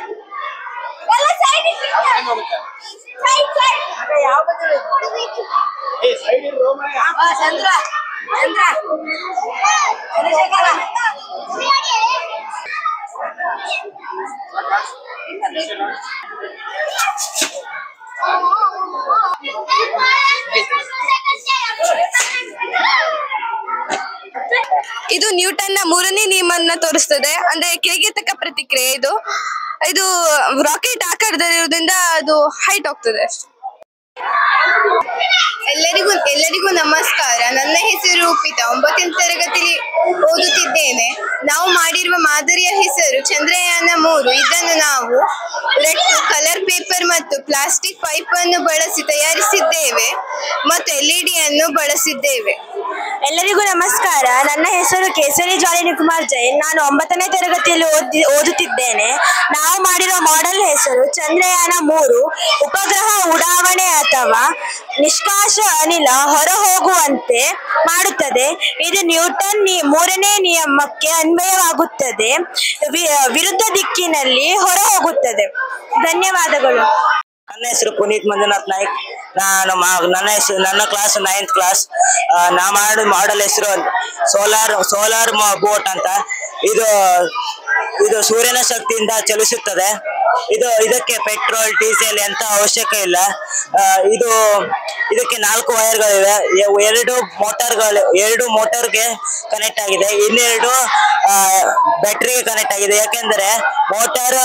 ಇದು ನ್ಯೂಟನ್ ನ ಮೂರನೇ ನಿಯಮವನ್ನ ತೋರಿಸ್ತದೆ. ಅಂದ್ರೆ ಕೆಗೆ ತಕ್ಕ ಪ್ರತಿಕ್ರಿಯೆ. ಇದು ರಾಕೆಟ್ ಆಕಾರದಲ್ಲಿರುವುದರಿಂದ ಅದು ಹೈಟ್ ಹೋಗ್ತದೆ. ಎಲ್ಲರಿಗೂ ನಮಸ್ಕಾರ. ನನ್ನ ಹೆಸರು ರೂಪಿತಾ, 9ನೇ ತರಗತಿಯಲ್ಲಿ ಓದುತ್ತಿದ್ದೇನೆ. ನಾವು ಮಾಡಿರುವ ಮಾದರಿಯ ಹೆಸರು ಚಂದ್ರಯಾನ 3. ಇದನ್ನು ನಾವು ರೆಡ್ ಕಲರ್ ಪೇಪರ್ ಮತ್ತು ಪ್ಲಾಸ್ಟಿಕ್ ಪೈಪ್ ಅನ್ನು ಬಳಸಿ ತಯಾರಿಸಿದ್ದೇವೆ ಮತ್ತು LED ಅನ್ನು ಬಳಸಿದ್ದೇವೆ. ಎಲ್ಲರಿಗೂ ನಮಸ್ಕಾರ. ನನ್ನ ಹೆಸರು ಕೇಸರಿ ಜಾಲಿನಿ ಕುಮಾರ್ ಜೈನ್. ನಾನು 9ನೇ ತರಗತಿಯಲ್ಲಿ ಓದುತ್ತಿದ್ದೇನೆ. ನಾವು ಮಾಡಿರುವ ಮಾಡೆಲ್ ಹೆಸರು ಚಂದ್ರಯಾನ 3. ಉಪಗ್ರಹ ಉಡಾವಣೆ ಅಥವಾ ನಿಷ್ಕಾಸ ಅನಿಲ ಹೊರ ಹೋಗುವಂತೆ ಮಾಡುತ್ತದೆ. ಇದು ನ್ಯೂಟನ್ 3ನೇ ನಿಯಮಕ್ಕೆ ಅನ್ವಯವಾಗುತ್ತದೆ. ವಿರುದ್ಧ ದಿಕ್ಕಿನಲ್ಲಿ ಹೊರ ಹೋಗುತ್ತದೆ. ಧನ್ಯವಾದಗಳು. ನನ್ನ ಹೆಸರು ಪುನೀತ್ ಮಂಜುನಾಥ್ ನಾಯ್ಕ್. ನನ್ನ ಕ್ಲಾಸ್ 9th ಕ್ಲಾಸ್. ನಾ ಮಾಡೋ ಮಾಡೆಲ್ ಹೆಸರು ಸೋಲಾರ್ ಬೋಟ್ ಅಂತ. ಇದು ಸೂರ್ಯನ ಶಕ್ತಿಯಿಂದ ಚಲಿಸುತ್ತದೆ. ಇದಕ್ಕೆ ಪೆಟ್ರೋಲ್ ಡೀಸೆಲ್ ಎಂತ ಅವಶ್ಯಕ ಇಲ್ಲ. ಇದಕ್ಕೆ 4 ವೈರ್ಗಳಿವೆ. 2 ಮೋಟರ್ಗೆ ಕನೆಕ್ಟ್ ಆಗಿದೆ, ಇನ್ನೆರಡು ಬ್ಯಾಟ್ರಿಗೆ ಕನೆಕ್ಟ್ ಆಗಿದೆ. ಯಾಕೆಂದ್ರೆ ಮೋಟಾರ್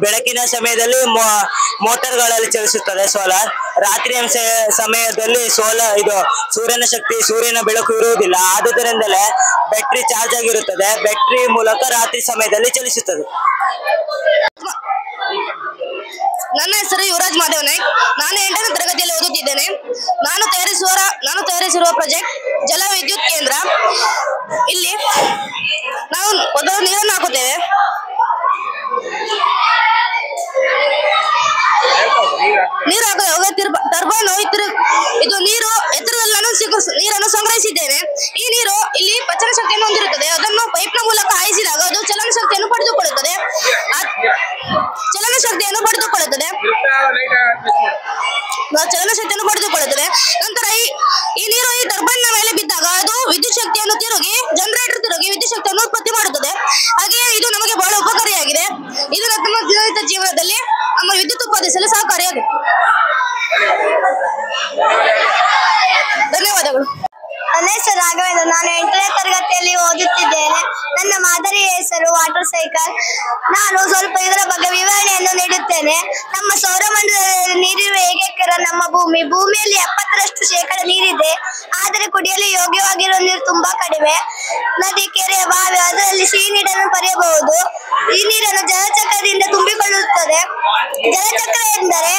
ಬೆಳಕಿನ ಸಮಯದಲ್ಲಿ ಮೋಟಾರ್ಗಳಲ್ಲಿ ಚಲಿಸುತ್ತದೆ ಸೋಲಾರ್. ರಾತ್ರಿಯ ಸಮಯದಲ್ಲಿ ಸೂರ್ಯನ ಶಕ್ತಿ, ಸೂರ್ಯನ ಬೆಳಕು ಇರುವುದಿಲ್ಲ. ಆದುದರಿಂದಲೇ ಬ್ಯಾಟ್ರಿ ಚಾರ್ಜ್ ಆಗಿರುತ್ತದೆ. ಬ್ಯಾಟ್ರಿ ಮೂಲಕ ರಾತ್ರಿ ಸಮಯದಲ್ಲಿ ಚಲಿಸುತ್ತದೆ. ನನ್ನ ಹೆಸರು ಯುವರಾಜ್ ಮಾಧವ್ ನಾಯ್ಕ್. ನಾನು 8ನೇ ತರಗತಿಯಲ್ಲಿ ಓದುತ್ತಿದ್ದೇನೆ. ನಾನು ತಯಾರಿಸಿರುವ ಪ್ರಾಜೆಕ್ಟ್ ಜಲ ವಿದ್ಯುತ್ ಕೇಂದ್ರ. ಇಲ್ಲಿ ನಾವು ಮೊದಲು ನೀರನ್ನು ಹಾಕುತ್ತೇವೆ. ನೀರು ಹಾಕುವಾಗ ಟರ್ಬೈನ್ ಇದು ನೀರು ಎತ್ತರದಲ್ಲಿ ನೀರನ್ನು ಸಂಗ್ರಹಿಸಿದ್ದೇನೆ. ಈ ನೀರು ಇಲ್ಲಿ ಪಚನ ಶಕ್ತಿಯನ್ನು ಹೊಂದಿರುತ್ತದೆ. ಅದನ್ನು ಪೈಪ್ ನ ಮೂಲಕ ಹಾಯಿಸಿದಾಗ ಅದು ಚಲನ ಶಕ್ತಿಯನ್ನು ಪಡೆದುಕೊಳ್ಳುತ್ತದೆ. ನಂತರ ಈ ನೀರು ಈ ಟರ್ಬೈನ್ ನ ಮೇಲೆ ಬಿದ್ದಾಗ ಅದು ವಿದ್ಯುತ್ ಶಕ್ತಿಯನ್ನು ತಿರುಗಿ ಜನರೇಟರ್ ತಿರುಗಿ ವಿದ್ಯುತ್ ಶಕ್ತಿಯನ್ನು ಉತ್ಪತ್ತಿ ಮಾಡುತ್ತದೆ. ಹಾಗೆಯೇ ಇದು ನಮಗೆ ಬಹಳ ಉಪಕಾರಿಯಾಗಿದೆ. ಇದು ನಮ್ಮ ದಿನನಿತ್ಯ ಜೀವನದಲ್ಲಿ ನಮ್ಮ ವಿದ್ಯುತ್ ಉತ್ಪಾದಿಸಲು ಸಹಕಾರಿಯಾಗಿದೆ. ಧನ್ಯವಾದಗಳು. ನನ್ನ ಹೆಸರು ರಾಘವೇಂದ್ರ. ನಾನು 8ನೇ ತರಗತಿಯಲ್ಲಿ ಓದುತ್ತಿದ್ದೇನೆ. ನನ್ನ ಮಾದರಿಯ ಹೆಸರು ವಾಟರ್ ಸೈಕಲ್. ನಾನು ಸ್ವಲ್ಪ ಇದರ ಬಗ್ಗೆ ವಿವರಣೆಯನ್ನು ನೀಡುತ್ತೇನೆ. ನಮ್ಮ ಸೌರಮಂಡಲದಲ್ಲಿ ನೀರಿರುವ ಏಕೈಕ ಭೂಮಿಯಲ್ಲಿ 70% ನೀರಿದೆ. ಆದರೆ ಕುಡಿಯಲು ಯೋಗ್ಯವಾಗಿರುವ ನೀರು ತುಂಬಾ ಕಡಿಮೆ. ನದಿ, ಕೆರೆ, ಬಾವಿ ಅದರಲ್ಲಿ ಸಿಹಿ ನೀರನ್ನು ಪಡೆಯಬಹುದು. ಈ ನೀರನ್ನು ಜಲಚಕ್ರದಿಂದ ತುಂಬಿಕೊಳ್ಳುತ್ತದೆ. ಜಲಚಕ್ರ ಎಂದರೆ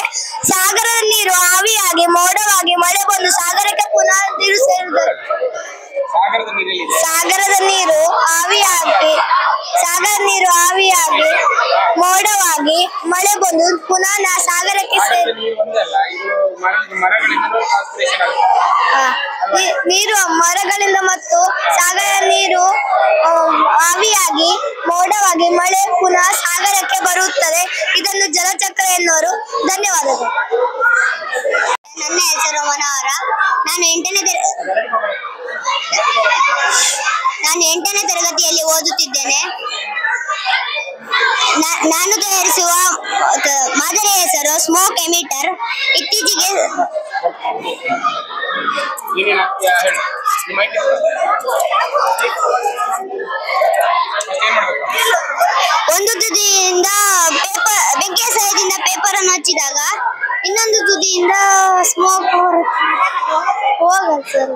ಸಾಗರದ ನೀರು ಆವಿಯಾಗಿ ಮೋಡವಾಗಿ ಮಳೆ ಬಂದು ಸಾಗರಕ್ಕೆ ಪುನಃ ನೀರು ಸೇರುತ್ತದೆ. ಸಾಗರದ ನೀರು ಆವಿಯಾಗಿ ಮೋಡವಾಗಿ ಮಳೆ ಬಂದು ಪುನಃ ಸಾಗರಕ್ಕೆ ನೀರು ಮರಗಳಿಂದ ಮತ್ತು ಸಾಗರ ನೀರು ಆವಿಯಾಗಿ ಮೋಡವಾಗಿ ಮಳೆ ಪುನಃ ಸಾಗರಕ್ಕೆ ಬರುತ್ತದೆ. ಇದನ್ನು ಜಲಚಕ್ರ ಎನ್ನುವರು. ಧನ್ಯವಾದಗಳು. ನನ್ನ ಹೆಸರು ಮನೋಹರ. ನಾನು 8ನೇ ತರಗತಿಯಲ್ಲಿ ಓದುತ್ತಿದ್ದೇನೆ. ನಾನು ತಯಾರಿಸುವ ಮಾದರಿಯ ಹೆಸರು ಸ್ಮೋಕ್ ಎಮಿಟರ್. ಇತ್ತೀಚೆಗೆ ಒಂದು ತುದಿಯಿಂದ ಬೆಂಕಿಯ ಸಹಾಯದಿಂದ ಪೇಪರ್ ಅನ್ನು ಹಚ್ಚಿದಾಗ ಇನ್ನೊಂದು ತುದಿಯಿಂದ ಸ್ಮೋಕ್ ಹೋಗುತ್ತೆ ಸರ್.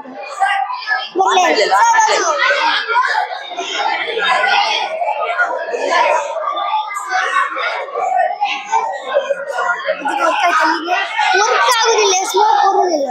ವರ್ಕ್ ಆಗುದಿಲ್ಲ, ಸ್ಮೋಕ್ ಬರುವುದಿಲ್ಲ.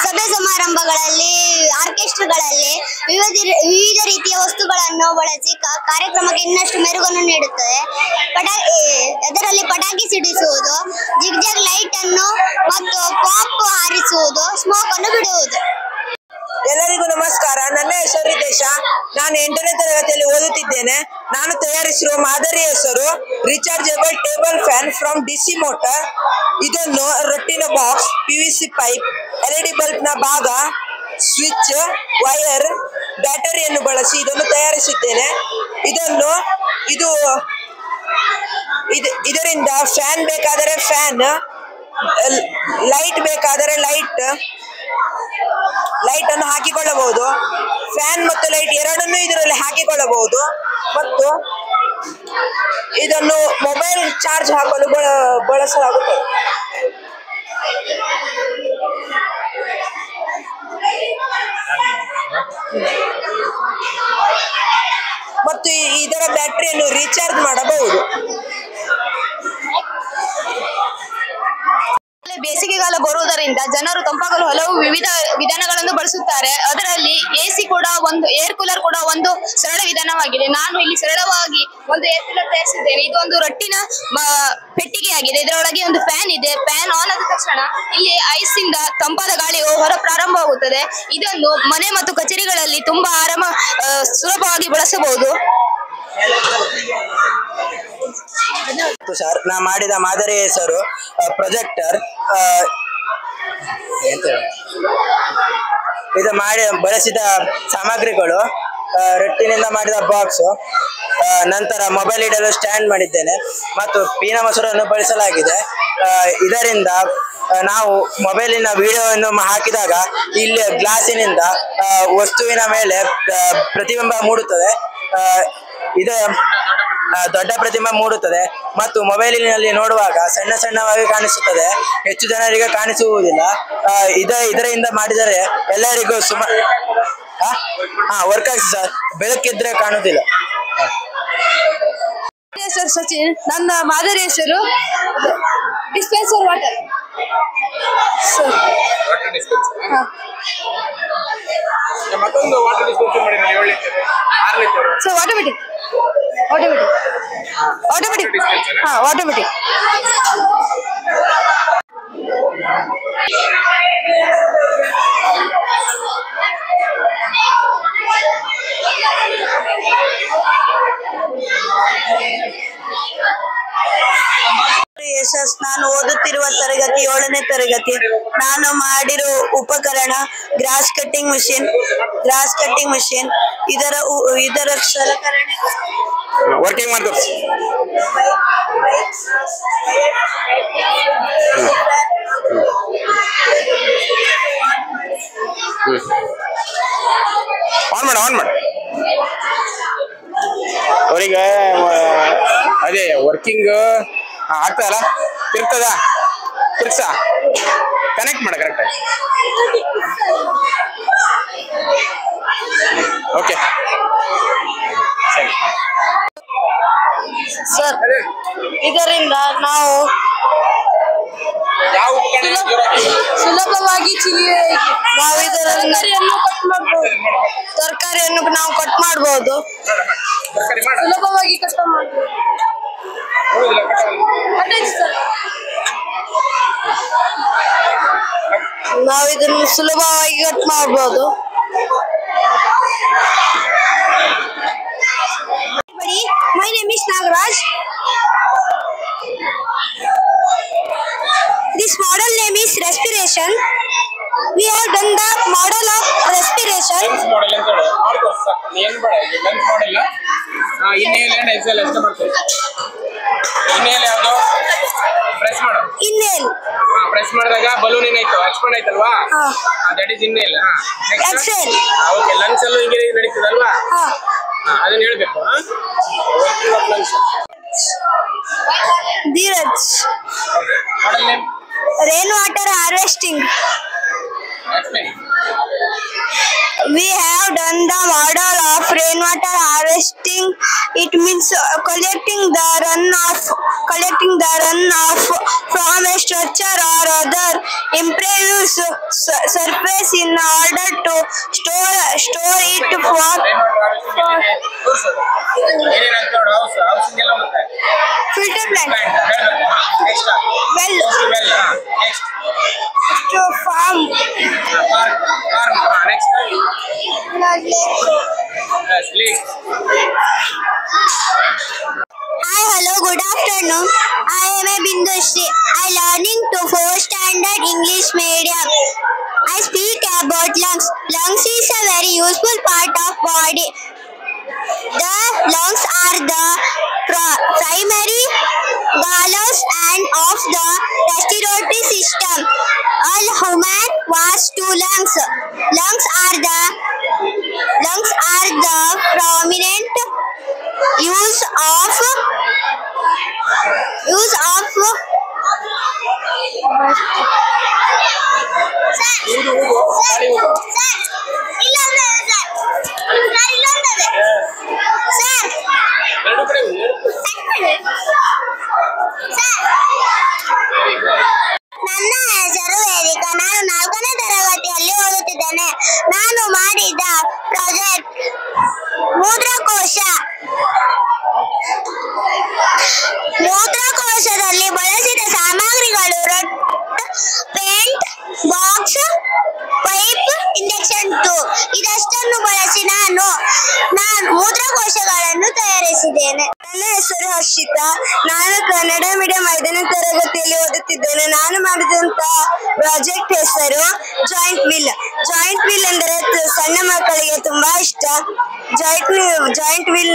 ಸಭೆ ಸಮಾರಂಭಗಳಲ್ಲಿ, ಆರ್ಕೆಸ್ಟ್ರಾಗಳಲ್ಲಿ ವಿವಿಧ ರೀತಿಯ ವಸ್ತುಗಳನ್ನು ಬಳಸಿ ಕಾರ್ಯಕ್ರಮಕ್ಕೆ ಇನ್ನಷ್ಟು ಮೆರುಗನ್ನು ನೀಡುತ್ತದೆ. ಅದರಲ್ಲಿ ಪಟಾಕಿ ಸಿಡಿಸುವುದು, ಜಿಗ್ಜಾಗ್ ಲೈಟ್ ಅನ್ನು ಮತ್ತು ಪಾಪ್ ಹಾರಿಸುವುದು, ಸ್ಮೋಕ್ ಅನ್ನು ಬಿಡುವುದು. ಎಲ್ಲರಿಗೂ ನಮಸ್ಕಾರ. ನನ್ನ ಹೆಸರು ರಿತೇಶ. ನಾನು 8ನೇ ತರಗತಿಯಲ್ಲಿ ಓದುತ್ತಿದ್ದೇನೆ. ನಾನು ತಯಾರಿಸಿರುವ ಮಾದರಿಯ ಹೆಸರು rechargeable table fan from DC motor. ಇದನ್ನು ರೊಟ್ಟಿನ ಬಾಕ್ಸ್, PVC ಪೈಪ್, LED ಬಲ್ಬ್ನ ಭಾಗ, ಸ್ವಿಚ್, ವೈರ್, ಬ್ಯಾಟರಿಯನ್ನು ಬಳಸಿ ಇದನ್ನು ತಯಾರಿಸಿದ್ದೇನೆ. ಇದರಿಂದ ಫ್ಯಾನ್ ಬೇಕಾದರೆ ಫ್ಯಾನ್, ಲೈಟ್ ಬೇಕಾದರೆ ಲೈಟ್ ಅನ್ನು ಹಾಕಿಕೊಳ್ಳಬಹುದು. ಫ್ಯಾನ್ ಮತ್ತು ಲೈಟ್ ಎರಡನ್ನೂ ಇದರಲ್ಲಿ ಹಾಕಿಕೊಳ್ಳಬಹುದು. ಮತ್ತು ಇದನ್ನು ಮೊಬೈಲ್ ಚಾರ್ಜ್ ಹಾಕಲು ಬಳಸಲಾಗುತ್ತದೆ. ಮತ್ತು ಇದರ ಬ್ಯಾಟರಿಯನ್ನು ರೀಚಾರ್ಜ್ ಮಾಡಬಹುದು. ಬೇಸಿಗೆಗಾಲ ಬರುವುದರಿಂದ ಜನರು ತಂಪಾಗಲು ಹಲವು ವಿವಿಧ ವಿಧಾನಗಳನ್ನು ಬಳಸುತ್ತಾರೆ. ಅದರಲ್ಲಿ AC ಕೂಡ ಒಂದು, ಏರ್ ಕೂಲರ್ ಕೂಡ ಒಂದು ಸರಳ ವಿಧಾನವಾಗಿದೆ. ನಾನು ಇಲ್ಲಿ ಸರಳವಾಗಿ ಒಂದು ಏರ್ ಕೂಲರ್ ತಯಾರಿಸಿದ್ದೇನೆ. ಇದು ಒಂದು ರಟ್ಟಿನ ಪೆಟ್ಟಿಗೆಯಾಗಿದೆ. ಇದರೊಳಗೆ ಒಂದು ಫ್ಯಾನ್ ಇದೆ. ಫ್ಯಾನ್ ಆನ್ ಆದ ತಕ್ಷಣ ಇಲ್ಲಿ ಐಸ್ ಇಂದ ತಂಪಾದ ಗಾಳಿಯು ಹೊರ ಪ್ರಾರಂಭವಾಗುತ್ತದೆ. ಇದನ್ನು ಮನೆ ಮತ್ತು ಕಚೇರಿಗಳಲ್ಲಿ ತುಂಬಾ ಸುಲಭವಾಗಿ ಬಳಸಬಹುದು. ಸರ್, ನಾ ಮಾಡಿದ ಮಾದರಿಯ ಹೆಸರು ಪ್ರೊಜೆಕ್ಟರ್. ಇದು ಬಳಸಿದ ಸಾಮಗ್ರಿಗಳು ರಟ್ಟಿನಿಂದ ಮಾಡಿದ ಬಾಕ್ಸ್, ನಂತರ ಮೊಬೈಲ್ ಇಡಲು ಸ್ಟ್ಯಾಂಡ್ ಮಾಡಿದ್ದೇನೆ ಮತ್ತು ಪೀನ ಮೊಸರನ್ನು ಬಳಸಲಾಗಿದೆ. ಇದರಿಂದ ನಾವು ಮೊಬೈಲಿನ ವಿಡಿಯೋವನ್ನು ಹಾಕಿದಾಗ ಇಲ್ಲಿ ಗ್ಲಾಸಿನಿಂದ ವಸ್ತುವಿನ ಮೇಲೆ ಪ್ರತಿಬಿಂಬ ಮೂಡುತ್ತದೆ. ಇದು ದೊಡ್ಡ ಪ್ರತಿಮೆ ಮೂಡುತ್ತದೆ ಮತ್ತು ಮೊಬೈಲಿನಲ್ಲಿ ನೋಡುವಾಗ ಸಣ್ಣವಾಗಿ ಕಾಣಿಸುತ್ತದೆ. ಹೆಚ್ಚು ಜನರಿಗೆ ಕಾಣಿಸುವುದಿಲ್ಲ. ಇದರಿಂದ ಮಾಡಿದರೆ ಎಲ್ಲರಿಗೂ ವರ್ಕ್ ಆಗ್ತದೆ ಸರ್. ಬೆಳಕಿದ್ರೆ ಕಾಣುವುದಿಲ್ಲ. ಹೆಸರು ಸಚಿನ್. ನನ್ನ ಮಾದರಿ ಹೆಸರು ಡಿಸ್ಪೆನ್ಸರ್ ವಾಟರ್. ಮತ್ತೊಂದು ವಾಟರ್ ಡಿಸ್ಪೆನ್ಸರ್ ಮಾಡಿ ಸರ್ ಆಟೋಮೆಟಿಕ್. ನಾನು ಓದುತ್ತಿರುವ ತರಗತಿ 7ನೇ ತರಗತಿ. ನಾನು ಮಾಡಿರೋ ಉಪಕರಣ ಗ್ರಾಸ್ ಕಟ್ಟಿಂಗ್ ಮಿಷಿನ್. ಇದರ ಸಲಕರಣೆ ವರ್ಕಿಂಗ್ ಮಾಡ್ತಾರೆ. ಆನ್ ಮಾಡ ಅವರಿಗೆ ಅದೇ ವರ್ಕಿಂಗ್ ಆಗ್ತದಲ್ಲ ತಿರ್ತದ ತಿರ್ಸ ಕನೆಕ್ಟ್ ಮಾಡ ಕರೆಕ್ಟ್ ಆಗಿ ಓಕೆ ಸರಿ ಸರ್ ಇದರಿಂದ ನಾವು ಯಾವ ಸುಲಭವಾಗಿ ನಾವು ಇದರಿಂದ ತರಕಾರಿಯನ್ನು ನಾವು ಕಟ್ ಮಾಡಬಹುದು ಸುಲಭವಾಗಿ ಕಟ್ ಮಾಡಬಹುದು ನಾವು ಇದನ್ನು ಸುಲಭವಾಗಿ ಕಟ್ ಮಾಡಬಹುದು My name is Nagaraj. This model name is respiration. We have done the model of respiration. Lungs model ಅಂತ ಹೇಳು ಮಾಡ್ಕೋ ಏನು ಬೇಡ lungs model inhale and exhale ಅಷ್ಟೇ ಮಾಡ್ಕೋ inhale ಯಾವುದು ಪ್ರೆಸ್ ಮಾಡು Inhale. ಪ್ರೆಸ್ ಮಾಡಿದಾಗ ಬಲೂನ್ ಏನಾಯ್ತು ಎಕ್ಸ್ಪಾಂಡ್ ಆಯ್ತಲ್ವಾ that is inhale Exhale. Okay lungs ಅಲ್ಲೂ ಹಿಂಗೆ ನಡೀತದಲ್ವಾ ಅದನ್ನ ಹೇಳಬೇಕು working of lungs Dheeraj. model name Rainwater harvesting. explain We have done the model of rainwater harvesting. It means collecting the runoff from a structure or other impervious surface in order to store it for filter plant. Well, to farm. next Hi, hello, good afternoon. I am a Bindushri. I learning to 4th standard English medium. I speak about lungs. Lungs is a very useful part of body. The lungs are the primary valves and of the respiratory system. All human has 2 lungs. Lungs are the prominent use of ನನ್ನ ಹೆಸರು ವೇದಿಕಾ. ನಾನು 4ನೇ ತರಗತಿಯಲ್ಲಿ ಓದುತ್ತಿದ್ದೇನೆ. ನಾನು ಮಾಡಿದ ಪ್ರಾಜೆಕ್ಟ್ ಮೂತ್ರಕೋಶದಲ್ಲಿ ಬಳಸಿದ ಸಾಮಗ್ರಿಗಳು paint box pipe injection tube ಇದಷ್ಟನ್ನು ಬಳಸಿ ನಾನು ಮೂತ್ರಕೋಶಗಳನ್ನು ತಯಾರಿಸಿದ್ದೇನೆ. ನನ್ನ ಹೆಸರು ಹರ್ಷಿತಾ. ನಾನು ಕನ್ನಡ ಮೀಡಿಯಂ 5ನೇ ತರಗತಿಯಲ್ಲಿ ಓದುತ್ತಿದ್ದೇನೆ. ನಾನು ಮಾಡಿದಂತ ಪ್ರಾಜೆಕ್ಟ್ ಹೆಸರು ಜಾಯಿಂಟ್ ವೀಲ್ ಎಂದರೆ ಸಣ್ಣ ಮಕ್ಕಳಿಗೆ ತುಂಬಾ ಇಷ್ಟ. ಜಾಯಿಂಟ್ ವೀಲ್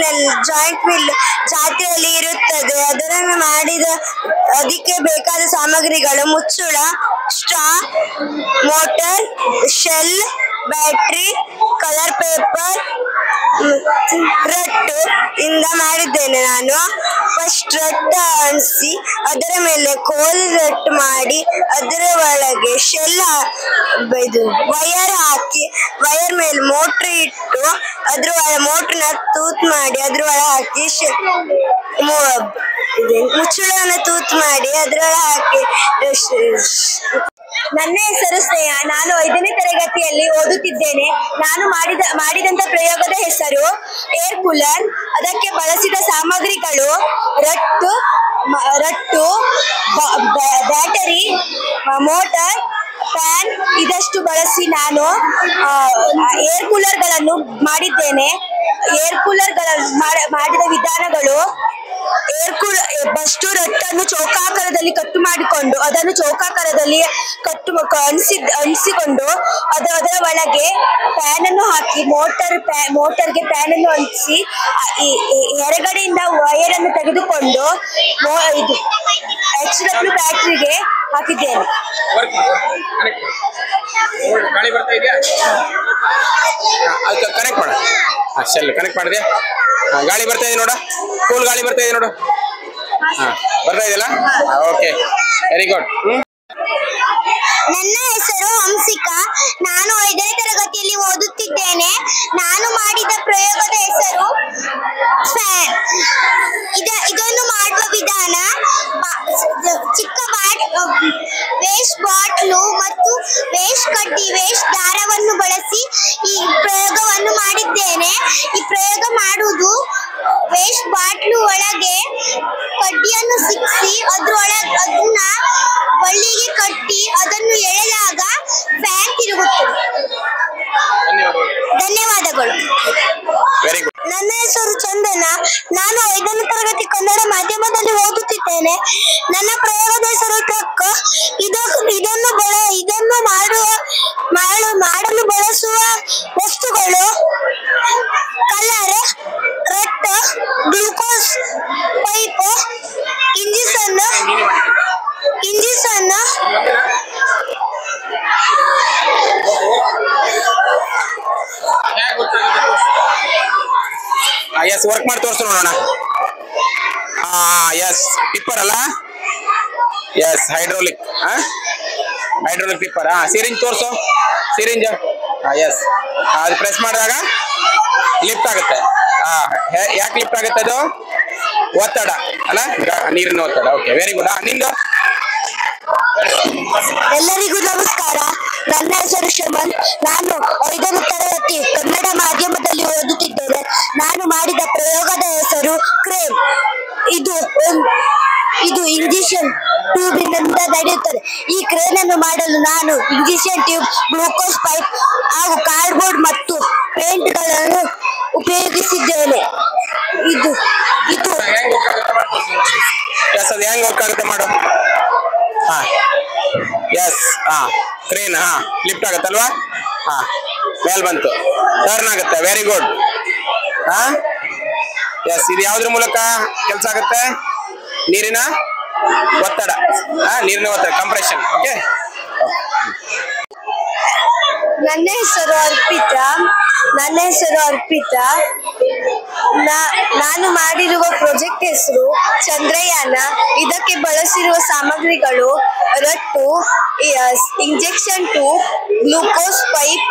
ಜಾತ್ರೆಯಲ್ಲಿ ಇರುತ್ತದೆ. ಅದನ್ನು ಅದಕ್ಕೆ ಬೇಕಾದ ಸಾಮಗ್ರಿಗಳು ಮುಚ್ಚುಳ, straw, motor, shell, battery, colour paper, ರಟ್ಟು ಇಂದ ಮಾಡಿದ್ದೇನೆ. ನಾನು ಫಸ್ಟ್ ರಟ್ಟು ಅಣಿಸಿ ಅದರ ಮೇಲೆ ಕೋಲ್ ರಟ್ಟು ಮಾಡಿ ಅದರ ಒಳಗೆ ಶೆಲ್ ವಯರ್ ಹಾಕಿ ವಯರ್ ಮೇಲೆ ಮೋಟ್ರ್ ಇಟ್ಟು ಅದ್ರ ಮೋಟ್ರನ್ನ ತೂತ್ ಮಾಡಿ ಅದ್ರ ಒಳಗೆ ಹಾಕಿ ಮುಚ್ಚಳವನ್ನು ತೂತ್ ಮಾಡಿ ಅದ್ರೊಳಗೆ ಹಾಕಿ. ನನ್ನ ಹೆಸರು ಸ್ನೇಹ. ನಾನು 5ನೇ ತರಗತಿಯಲ್ಲಿ ಓದುತ್ತಿದ್ದೇನೆ. ನಾನು ಮಾಡಿದಂತ ಪ್ರಯೋಗದ ಹೆಸರು ಏರ್ ಕೂಲರ್. ಅದಕ್ಕೆ ಬಳಸಿದ ಸಾಮಗ್ರಿಗಳು ರಟ್ಟು, ಬ್ಯಾಟರಿ, ಮೋಟರ್, ಫ್ಯಾನ್ ಇದಷ್ಟು ಬಳಸಿ ನಾನು ಏರ್ ಕೂಲರ್ಗಳನ್ನು ಮಾಡಿದ್ದೇನೆ. ಏರ್ ಕೂಲರ್ಗಳ ಮಾಡಿದ ವಿಧಾನಗಳು: ಬಸ್ಟು ರಟ್ಟನ್ನು ಚೌಕಾಕಾರದಲ್ಲಿ ಕಟ್ಟು ಮಾಡಿ ಮಾಡಿಕೊಂಡು ಅದನ್ನು ಚೌಕಾಕಾರದಲ್ಲಿ ಅಂಟಿಸಿಕೊಂಡು ಅದರ ಒಳಗೆ ಫ್ಯಾನ್ ಅನ್ನು ಹಾಕಿ ಮೋಟರ್ಗೆ ಫ್ಯಾನ್ ಅನ್ನು ಅಂಟಿಸಿ ಹೊರಗಡೆಯಿಂದ ವೈರ್ ಅನ್ನು ತೆಗೆದುಕೊಂಡು ಇದು HW ಬ್ಯಾಟ್ರಿಗೆ ಹಾಕಿದ್ದೇನೆ. ಗಾಳಿ ಬರ್ತಾ ಇದೆಯಾ? ಕನೆಕ್ಟ್ ಮಾಡ. ಶೆಲ್ ಕನೆಕ್ಟ್ ಮಾಡಿದೆ. ಗಾಳಿ ಬರ್ತಾ ಇದೆ ನೋಡ. ಕೂಲ್ ಗಾಳಿ ಬರ್ತಾ ಇದೆ ನೋಡು. ಬರ್ತಾ ಇದೆಯಲ್ಲ? Okay, very good. ನನ್ನ ಹೆಸರು ಹಂಸಿಕಾ. ನಾನು 5ನೇ ತರಗತಿಯಲ್ಲಿ ಓದುತ್ತಿದ್ದೇನೆ. ನಾನು ಮಾಡಿದ ಪ್ರಯೋಗದ ಹೆಸರು ಫ್ಯಾನ್. ಇದನ್ನು ಮಾಡುವ ವಿಧಾನ, ಚಿಕ್ಕ ವೇಸ್ಟ್ ಬಾಟ್ಲು ಮತ್ತು ವೇಸ್ಟ್ ಕಡ್ಡಿ, ವೇಸ್ಟ್ ದಾರವನ್ನು ಬಳಸಿ ಈ ಪ್ರಯೋಗವನ್ನು ಮಾಡಿದ್ದೇನೆ. ಈ ಪ್ರಯೋಗ ಮಾಡುವುದು, ವೇಸ್ಟ್ ಬಾಟ್ಲು ಒಳಗೆ ಕಡ್ಡಿಯನ್ನು ಸಿಕ್ಕಿಸಿ ಅದನ್ನ ಬಳ್ಳಿಗೆ ಕಟ್ಟಿ ಅದನ್ನು ಎಳೆದಾಗ ಫ್ಯಾನ್ ತಿರುಗುತ್ತದೆ. ಧನ್ಯವಾದಗಳು. Very good. ನನ್ನ ಹೆಸರು ಚಂದನ. ನಾನು 5ನೇ ತರಗತಿ ಕನ್ನಡ ಮಾಧ್ಯಮದಲ್ಲಿ ಓದುತ್ತಿದ್ದೇನೆ. ನನ್ನ ಪ್ರಯೋಗದ ಹೆಸರು ಟ್ರಕ್. ಇದನ್ನು ಮಾಡಲು ಬಳಸುವ ವಸ್ತುಗಳು ಕಲರ್, ರಟ್, glucose pipe, engine, yes, work ಮಾಡಿ ತೋರಿಸು ನೋಡೋಣ. ಎಸ್, ಟಿಪ್ಪರ್ ಅಲ್ಲ? Yes, hydraulic tipper. ಸಿರಿಂಜ್ ತೋರಿಸು. ಸಿರಿಂಜ್. ಎಸ್, ಅದು ಪ್ರೆಸ್ ಮಾಡಿದಾಗ ಲಿಫ್ಟ್ ಆಗುತ್ತೆ. ಯಾಕೆ ಲಿಫ್ಟ್ ಆಗುತ್ತೆ? ಅದು ಒತ್ತಡ ಅಲ್ಲ, ನೀರಿನ ಒತ್ತಡ. Okay, very good. ನಿಂದು? ಎಲ್ಲರಿಗೂ ನಮಸ್ಕಾರ. ನನ್ನ ಹೆಸರು ಶಮನ್. ನಾನು 5ನೇ ತರಗತಿ ಕನ್ನಡ ಮಾಧ್ಯಮದಲ್ಲಿ ಓದುತ್ತಿದ್ದೇನೆ. ನಾನು ಮಾಡಿದ ಪ್ರಯೋಗದ ಹೆಸರು ಕ್ರೇನ್. ಇದು ಇಂಜೆಕ್ಷನ್ ಟ್ಯೂಬ್ನಿಂದ ನಡೆಯುತ್ತದೆ. ಈ ಕ್ರೇನ್ ಅನ್ನು ಮಾಡಲು ನಾನು ಇಂಜೆಕ್ಷನ್ ಟ್ಯೂಬ್, ಗ್ಲೂಕೋಸ್ ಪೈಪ್ ಹಾಗೂ ಕಾರ್ಡ್ಬೋರ್ಡ್ ಮತ್ತು ಪೇಂಟ್ಗಳನ್ನು ಉಪಯೋಗಿಸಿದ್ದೇನೆ. ಇದು ಅದು ಹೆಂಗ್ ವರ್ಕ್ ಆಗುತ್ತೆ ಮಾಡು. ಎಸ್, ಕ್ರೇನ್ ಲಿಫ್ಟ್ ಆಗುತ್ತಲ್ವಾ? ಮೇಲ್ ಬಂತು, ಟರ್ನ್ ಆಗುತ್ತೆ. Very good. ಎಸ್, ಇದು ಯಾವ್ದ್ರ ಮೂಲಕ ಕೆಲಸ ಆಗುತ್ತೆ? ನೀರಿನ ಒತ್ತಡ. ಕಂಪ್ರೆಷನ್. ಓಕೆ. ನನ್ನ ಹೆಸರು ಅರ್ಪಿತಾ. ನಾನು ಮಾಡಿರುವ ಪ್ರಾಜೆಕ್ಟ್ ಹೆಸರು ಚಂದ್ರಯಾನ. ಇದಕ್ಕೆ ಬಳಸಿರುವ ಸಾಮಗ್ರಿಗಳು ರಟ್ಟು, ಇಂಜೆಕ್ಷನ್ ಟ್ಯೂಬ್, ಗ್ಲೂಕೋಸ್ ಪೈಪ್,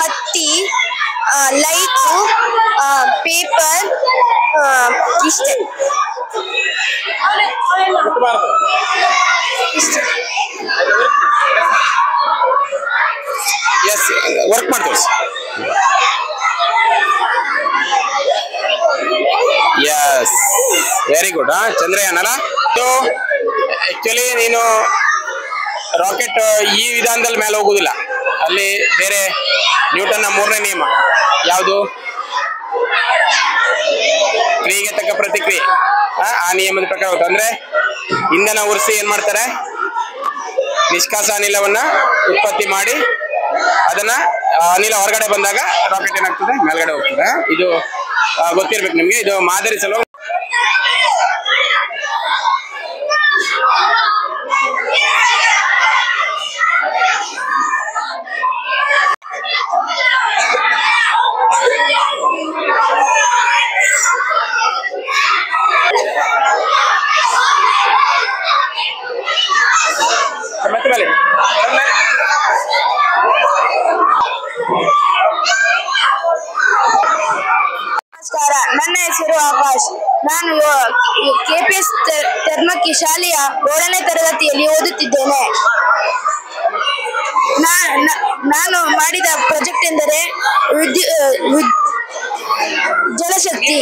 ಹತ್ತಿ, ಲೈಟು, ಪೇಪರ್, ಇಷ್ಟೇ. ಎಸ್, ವರ್ಕ್ ಮಾಡ್ತೀವಿ. Yes, very good. ಚಂದ್ರಯಾನ ಅಲ್ಲ? ಆಕ್ಚುಲಿ ನೀನು ರಾಕೆಟ್ ಈ ವಿಧಾನದಲ್ಲಿ ಮೇಲೆ ಹೋಗುದಿಲ್ಲ. ಅಲ್ಲಿ ಬೇರೆ ನ್ಯೂಟನ್ನ 3ನೇ ನಿಯಮ ಯಾವುದು? ಕ್ರಿಯೆಗೆ ತಕ್ಕ ಪ್ರತಿಕ್ರಿಯೆ. ಆ ನಿಯಮದ ಪ್ರಕಾರ ಹೋಗುತ್ತೆ. ಅಂದ್ರೆ ಇಂಧನ ಉರಿಸಿ ಏನ್ ಮಾಡ್ತಾರೆ? ನಿಷ್ಕಾಸ ಅನಿಲವನ್ನ ಉತ್ಪತ್ತಿ ಮಾಡಿ ಅದನ್ನ ಅನಿಲ ಹೊರಗಡೆ ಬಂದಾಗ ರಾಕೆಟ್ ಏನಾಗ್ತದೆ? ಮೇಲ್ಗಡೆ ಹೋಗ್ತದೆ. ಇದು ಗೊತ್ತಿರ್ಬೇಕು ನಿಮ್ಗೆ. ಇದು ಮಾದರಿ ಸಲುವಾಗಿ ಮತ್ತೆ ಮೇಲೆ ನಮಸ್ಕಾರ. ನನ್ನ ಹೆಸರು ಆಕಾಶ್. ನಾನು KPS ಚರ್ಮಕ್ಕಿ ಶಾಲೆಯ 7ನೇ ತರಗತಿಯಲ್ಲಿ ಓದುತ್ತಿದ್ದೇನೆ. ನಾನು ಮಾಡಿದ ಪ್ರಾಜೆಕ್ಟ್ ಎಂದರೆ ಜಲಶಕ್ತಿ.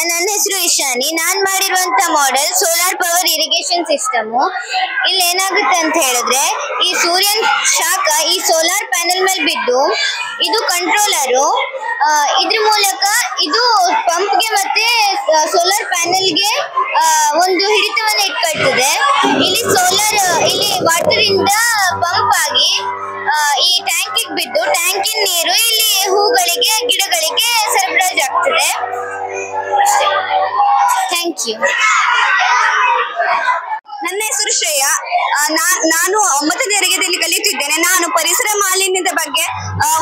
ನನ್ನ ಹೆಸರು ಇಶಾನಿ. ನಾನು ಮಾಡಿರುವಂತ model solar power irrigation system. ಇಲ್ಲಿ ಏನಾಗುತ್ತೆ ಅಂತ ಹೇಳಿದ್ರೆ, ಈ ಸೂರ್ಯನ ಶಾಖ ಈ ಸೋಲಾರ್ ಪ್ಯಾನೆಲ್ ಮೇಲೆ ಬಿದ್ದು ಇದು ಕಂಟ್ರೋಲರು. ಇದ್ರ ಮೂಲಕ ಇದು ಪಂಪ್ಗೆ ಮತ್ತೆ ಸೋಲಾರ್ ಪ್ಯಾನೆಲ್ಗೆ ಒಂದು ಹಿಡಿತವನ್ನು ಇಟ್ಕೊಳ್ತದೆ. ಇಲ್ಲಿ ವಾಟರ್ ಇಂದ ಪಂಪ್ ಆಗಿ ಈ ಟ್ಯಾಂಕಿಗೆ ಬಿದ್ದು ಟ್ಯಾಂಕಿನ ನೀರು ಇಲ್ಲಿ ಹೂಗಳಿಗೆ ಗಿಡಗಳಿಗೆ ಸರಬರಾಜು ಆಗ್ತದೆ. Thank you. ನನ್ನ ಹೆಸರು ಶ್ರೇಯಾ. ನಾನು 9ನೇ ತರಗತಿಯಲ್ಲಿ ಕಲಿಯುತ್ತಿದ್ದೇನೆ. ನಾನು ಪರಿಸರ ಮಾಲಿನ್ಯದ ಬಗ್ಗೆ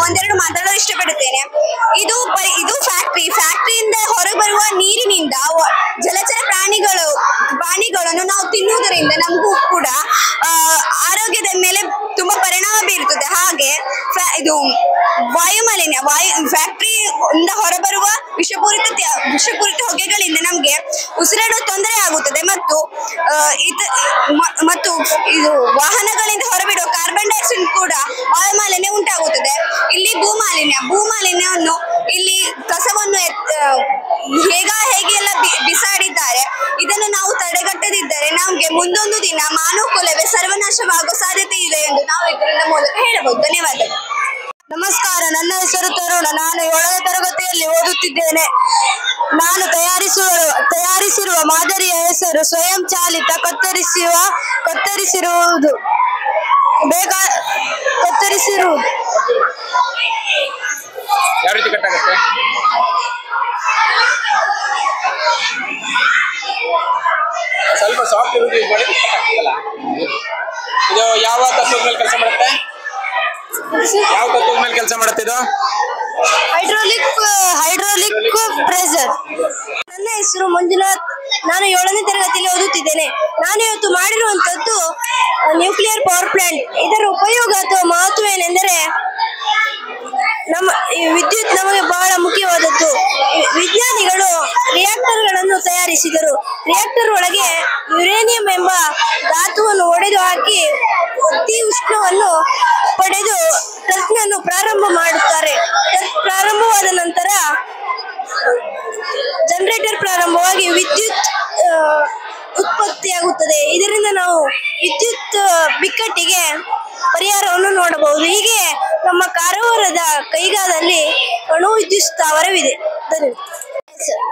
ಒಂದೆರಡು ಮಾತಾಡಲು ಇಷ್ಟಪಡುತ್ತೇನೆ. ಇದು ಫ್ಯಾಕ್ಟರಿಯಿಂದ ಹೊರಬರುವ ನೀರಿನಿಂದ ಜಲಚರ ಪ್ರಾಣಿಗಳನ್ನು ನಾವು ತಿನ್ನುವುದರಿಂದ ನಮಗೂ ಕೂಡ ಆರೋಗ್ಯದ ಮೇಲೆ ತುಂಬಾ ಪರಿಣಾಮ ಬೀರುತ್ತದೆ. ಹಾಗೆ ಇದು ವಾಯುಮಾಲಿನ್ಯ ಫ್ಯಾಕ್ಟರಿಯಿಂದ ಹೊರಬರುವ ವಿಷಪೂರಿತ ಹೊಗೆಗಳಿಂದ ನಮ್ಗೆ ಉಸಿರಾಡುವ ತೊಂದರೆ ಆಗುತ್ತದೆ. ಮತ್ತು ಇದು ವಾಹನಗಳಿಂದ ಹೊರಬಿಡುವ ಕಾರ್ಬನ್ ಡೈಆಕ್ಸೈಡ್ ಕೂಡ ವಾಯುಮಾಲಿನ್ಯ ಉಂಟಾಗುತ್ತದೆ. ಇಲ್ಲಿ ಭೂಮಾಲಿನ್ಯವನ್ನು ಇಲ್ಲಿ ಕಸವನ್ನು ಹೇಗೆಲ್ಲ ಬಿಸಾಡಿದ್ದಾರೆ. ಇದನ್ನು ನಾವು ತಡೆಗಟ್ಟದಿದ್ದರೆ ನಮ್ಗೆ ಮುಂದೊಂದು ದಿನ ಮಾನವ ಕುಲವೇ ಸರ್ವನಾಶವಾಗುವ ಸಾಧ್ಯತೆ ಇದೆ ಎಂದು ನಾವು ಇದರಿಂದ ಮೂಲಕ ಹೇಳಬಹುದು. ಧನ್ಯವಾದಗಳು. ನಮಸ್ಕಾರ, ನನ್ನ ಹೆಸರು ತರುಣ. ನಾನು 7ನೇ ತರಗತಿಯಲ್ಲಿ ಓದುತ್ತಿದ್ದೇನೆ. ನಾನು ತಯಾರಿಸಿರುವ ಮಾದರಿಯ ಹೆಸರು ಸ್ವಯಂ ಚಾಲಿತ ಕತ್ತರಿಸಿರುವುದು. ಯಾವ ರೀತಿ ಕಟ್ಟಾಗುತ್ತೆ? ಸ್ವಲ್ಪ ಸಾಫ್ಟ್ ಇರೋದು ಯೂಸ್ ಮಾಡಿ ಕಟ್ಟಾಗ್ತಲ್ಲ. ಇದು ಯಾವ ತತ್ವದ ಮೇಲೆ ಕೆಲಸ ಮಾಡುತ್ತೆ? ಯಾವ ತತ್ವದ ಮೇಲೆ ಕೆಲಸ ಮಾಡುತ್ತೆ ಇದು? Hydraulic pressure. ನನ್ನ ಹೆಸರು ಮಂಜುನಾಥ್. ನಾನು 7ನೇ ತರಗತಿಯಲ್ಲಿ ಓದುತ್ತಿದ್ದೇನೆ. ನಾನು ಇವತ್ತು ಮಾಡಿರುವಂತದ್ದು ನ್ಯೂಕ್ಲಿಯರ್ ಪವರ್ ಪ್ಲಾಂಟ್. ಇದರ ಉಪಯೋಗ ಅಥವಾ ಮಹತ್ವ ಏನೆಂದರೆ, ವಿದ್ಯುತ್ ನಮಗೆ ಬಹಳ ಮುಖ್ಯವಾದದ್ದು. ವಿಜ್ಞಾನಿಗಳು ರಿಯಾಕ್ಟರ್ಗಳನ್ನು ತಯಾರಿಸಿದರು. ರಿಯಾಕ್ಟರ್ ಒಳಗೆ ಯುರೇನಿಯಂ ಎಂಬ ಧಾತುವನ್ನು ಒಡೆದು ಹಾಕಿ ಅತಿ ಉಷ್ಣವನ್ನು ಪಡೆದು ಟರ್ಬೈನ್ ಅನ್ನು ಪ್ರಾರಂಭ ಮಾಡುತ್ತಾರೆ. ಪ್ರಾರಂಭವಾದ ನಂತರ ಜನರೇಟರ್ ಪ್ರಾರಂಭವಾಗಿ ವಿದ್ಯುತ್ ಉತ್ಪತ್ತಿಯಾಗುತ್ತದೆ. ಇದರಿಂದ ನಾವು ವಿದ್ಯುತ್ ಬಿಕ್ಕಟ್ಟಿಗೆ ಪರಿಹಾರವನ್ನು ನೋಡಬಹುದು. ಹೀಗೆ ನಮ್ಮ ಕಾರವಾರದ ಕೈಗಾದಲ್ಲಿ ಅಣು ವಿದ್ಯುತ್ ಸ್ಥಾವರವಿದೆ.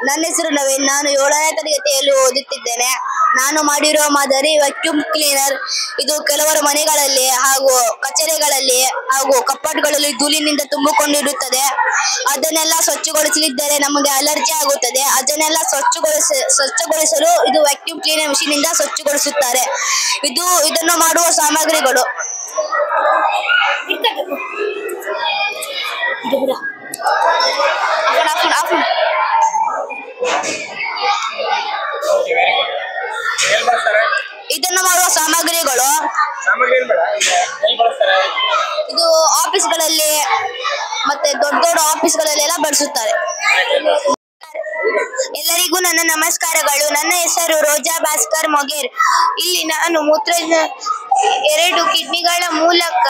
ನನ್ನ ಹೆಸರು ನವೀನ್. ನಾನು 7ನೇ ತರಗತಿಯಲ್ಲಿ ಓದುತ್ತಿದ್ದೇನೆ. ನಾನು ಮಾಡಿರುವ ಮಾದರಿ ವ್ಯಾಕ್ಯೂಮ್ ಕ್ಲೀನರ್. ಇದು ಕೆಲವರ ಮನೆಗಳಲ್ಲಿ ಹಾಗೂ ಕಚೇರಿಗಳಲ್ಲಿ ಹಾಗೂ ಕಪಾಟುಗಳಲ್ಲಿ ಧೂಳಿನಿಂದ ತುಂಬಿಕೊಂಡಿರುತ್ತದೆ. ಅದನ್ನೆಲ್ಲ ಸ್ವಚ್ಛಗೊಳಿಸಲಿದ್ದರೆ ನಮಗೆ ಅಲರ್ಜಿ ಆಗುತ್ತದೆ. ಅದನ್ನೆಲ್ಲ ಸ್ವಚ್ಛಗೊಳಿಸಲು ಇದು ವ್ಯಾಕ್ಯೂಮ್ ಕ್ಲೀನರ್ ಮಿಷಿನ್ ಇಂದ ಸ್ವಚ್ಛಗೊಳಿಸುತ್ತಾರೆ. ಇದನ್ನು ಮಾಡುವ ಸಾಮಗ್ರಿಗಳು ಇದು ಆಫೀಸ್ಗಳಲ್ಲಿ ಮತ್ತೆ ದೊಡ್ಡ ಆಫೀಸ್ಗಳಲ್ಲೆಲ್ಲ ಬಳಸುತ್ತಾರೆ. ಎಲ್ಲರಿಗೂ ನನ್ನ ನಮಸ್ಕಾರಗಳು. ನನ್ನ ಹೆಸರು ರೋಜಾ ಭಾಸ್ಕರ್ ಮೊಗೇರ್. ಇಲ್ಲಿ ನಾನು 2 ಕಿಡ್ನಿಗಳ ಮೂಲಕ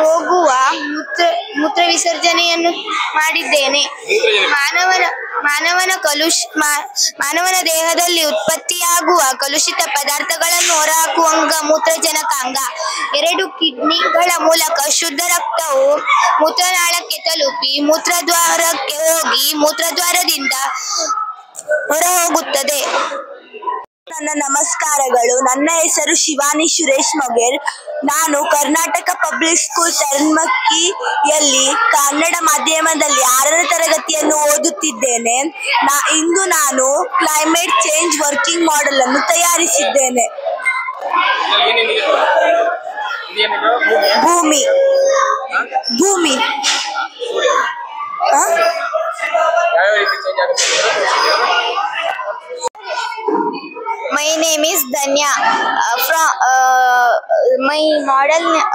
ಹೋಗುವ ಮೂತ್ರ ವಿಸರ್ಜನೆಯನ್ನು ಮಾಡಿದ್ದೇನೆ. ಮಾನವನ ದೇಹದಲ್ಲಿ ಉತ್ಪತ್ತಿಯಾಗುವ ಕಲುಷಿತ ಪದಾರ್ಥಗಳನ್ನು ಹೊರಹಾಕುವಂಗ ಮೂತ್ರಜನಕಾಂಗ. 2 ಕಿಡ್ನಿಗಳ ಮೂಲಕ ಶುದ್ಧ ರಕ್ತವು ಮೂತ್ರನಾಳಕ್ಕೆ ತಲುಪಿ ಮೂತ್ರದ್ವಾರಕ್ಕೆ ಹೋಗಿ ಮೂತ್ರದ್ವಾರದಿಂದ ಹೊರ ಹೋಗುತ್ತದೆ. ನನ್ನ ನಮಸ್ಕಾರಗಳು. ನನ್ನ ಹೆಸರು ಶಿವಾನಿ ಸುರೇಶ್ ಮೊಗೇರ್. ನಾನು ಕರ್ನಾಟಕ ಪಬ್ಲಿಕ್ ಸ್ಕೂಲ್ ತರನ್ಮಕ್ಕಿಯಲ್ಲಿ ಕನ್ನಡ ಮಾಧ್ಯಮದಲ್ಲಿ 6ನೇ ತರಗತಿಯನ್ನು ಓದುತ್ತಿದ್ದೇನೆ. ಇಂದು ನಾನು ಕ್ಲೈಮೇಟ್ ಚೇಂಜ್ ವರ್ಕಿಂಗ್ ಮಾಡೆಲ್ ಅನ್ನು ತಯಾರಿಸಿದ್ದೇನೆ. ಭೂಮಿ My name is Danya.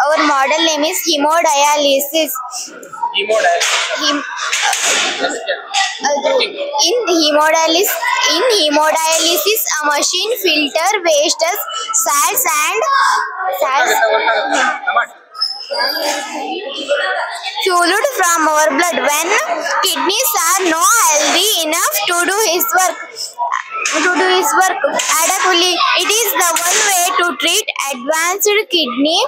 Our model name is hemodialysis. In hemodialysis, a machine filter wastes, salts and fluid from our blood. When kidneys are not healthy enough to do his work adequately, it is the one way to treat advanced kidney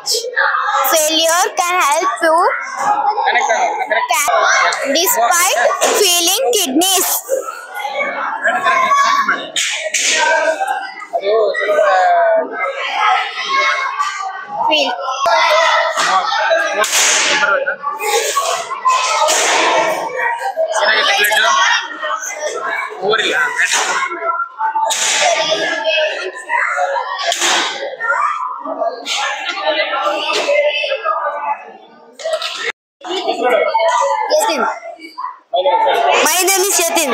failure can help you despite failing kidneys. My name is Yatin.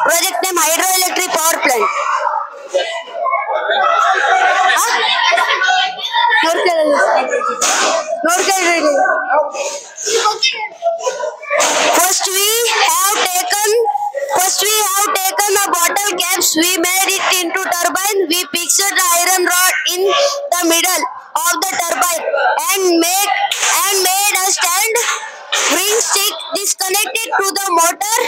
Project name hydroelectric power plant. First we have taken the bottle caps. We made it into turbine. We fixed the iron rod in the middle of the turbine and made a stand. Ring stick disconnected to the motor.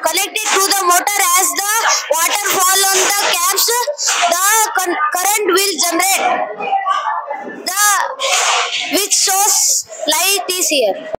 Connected to the motor. As the water fall on the caps, the current will generate. The which shows light is here.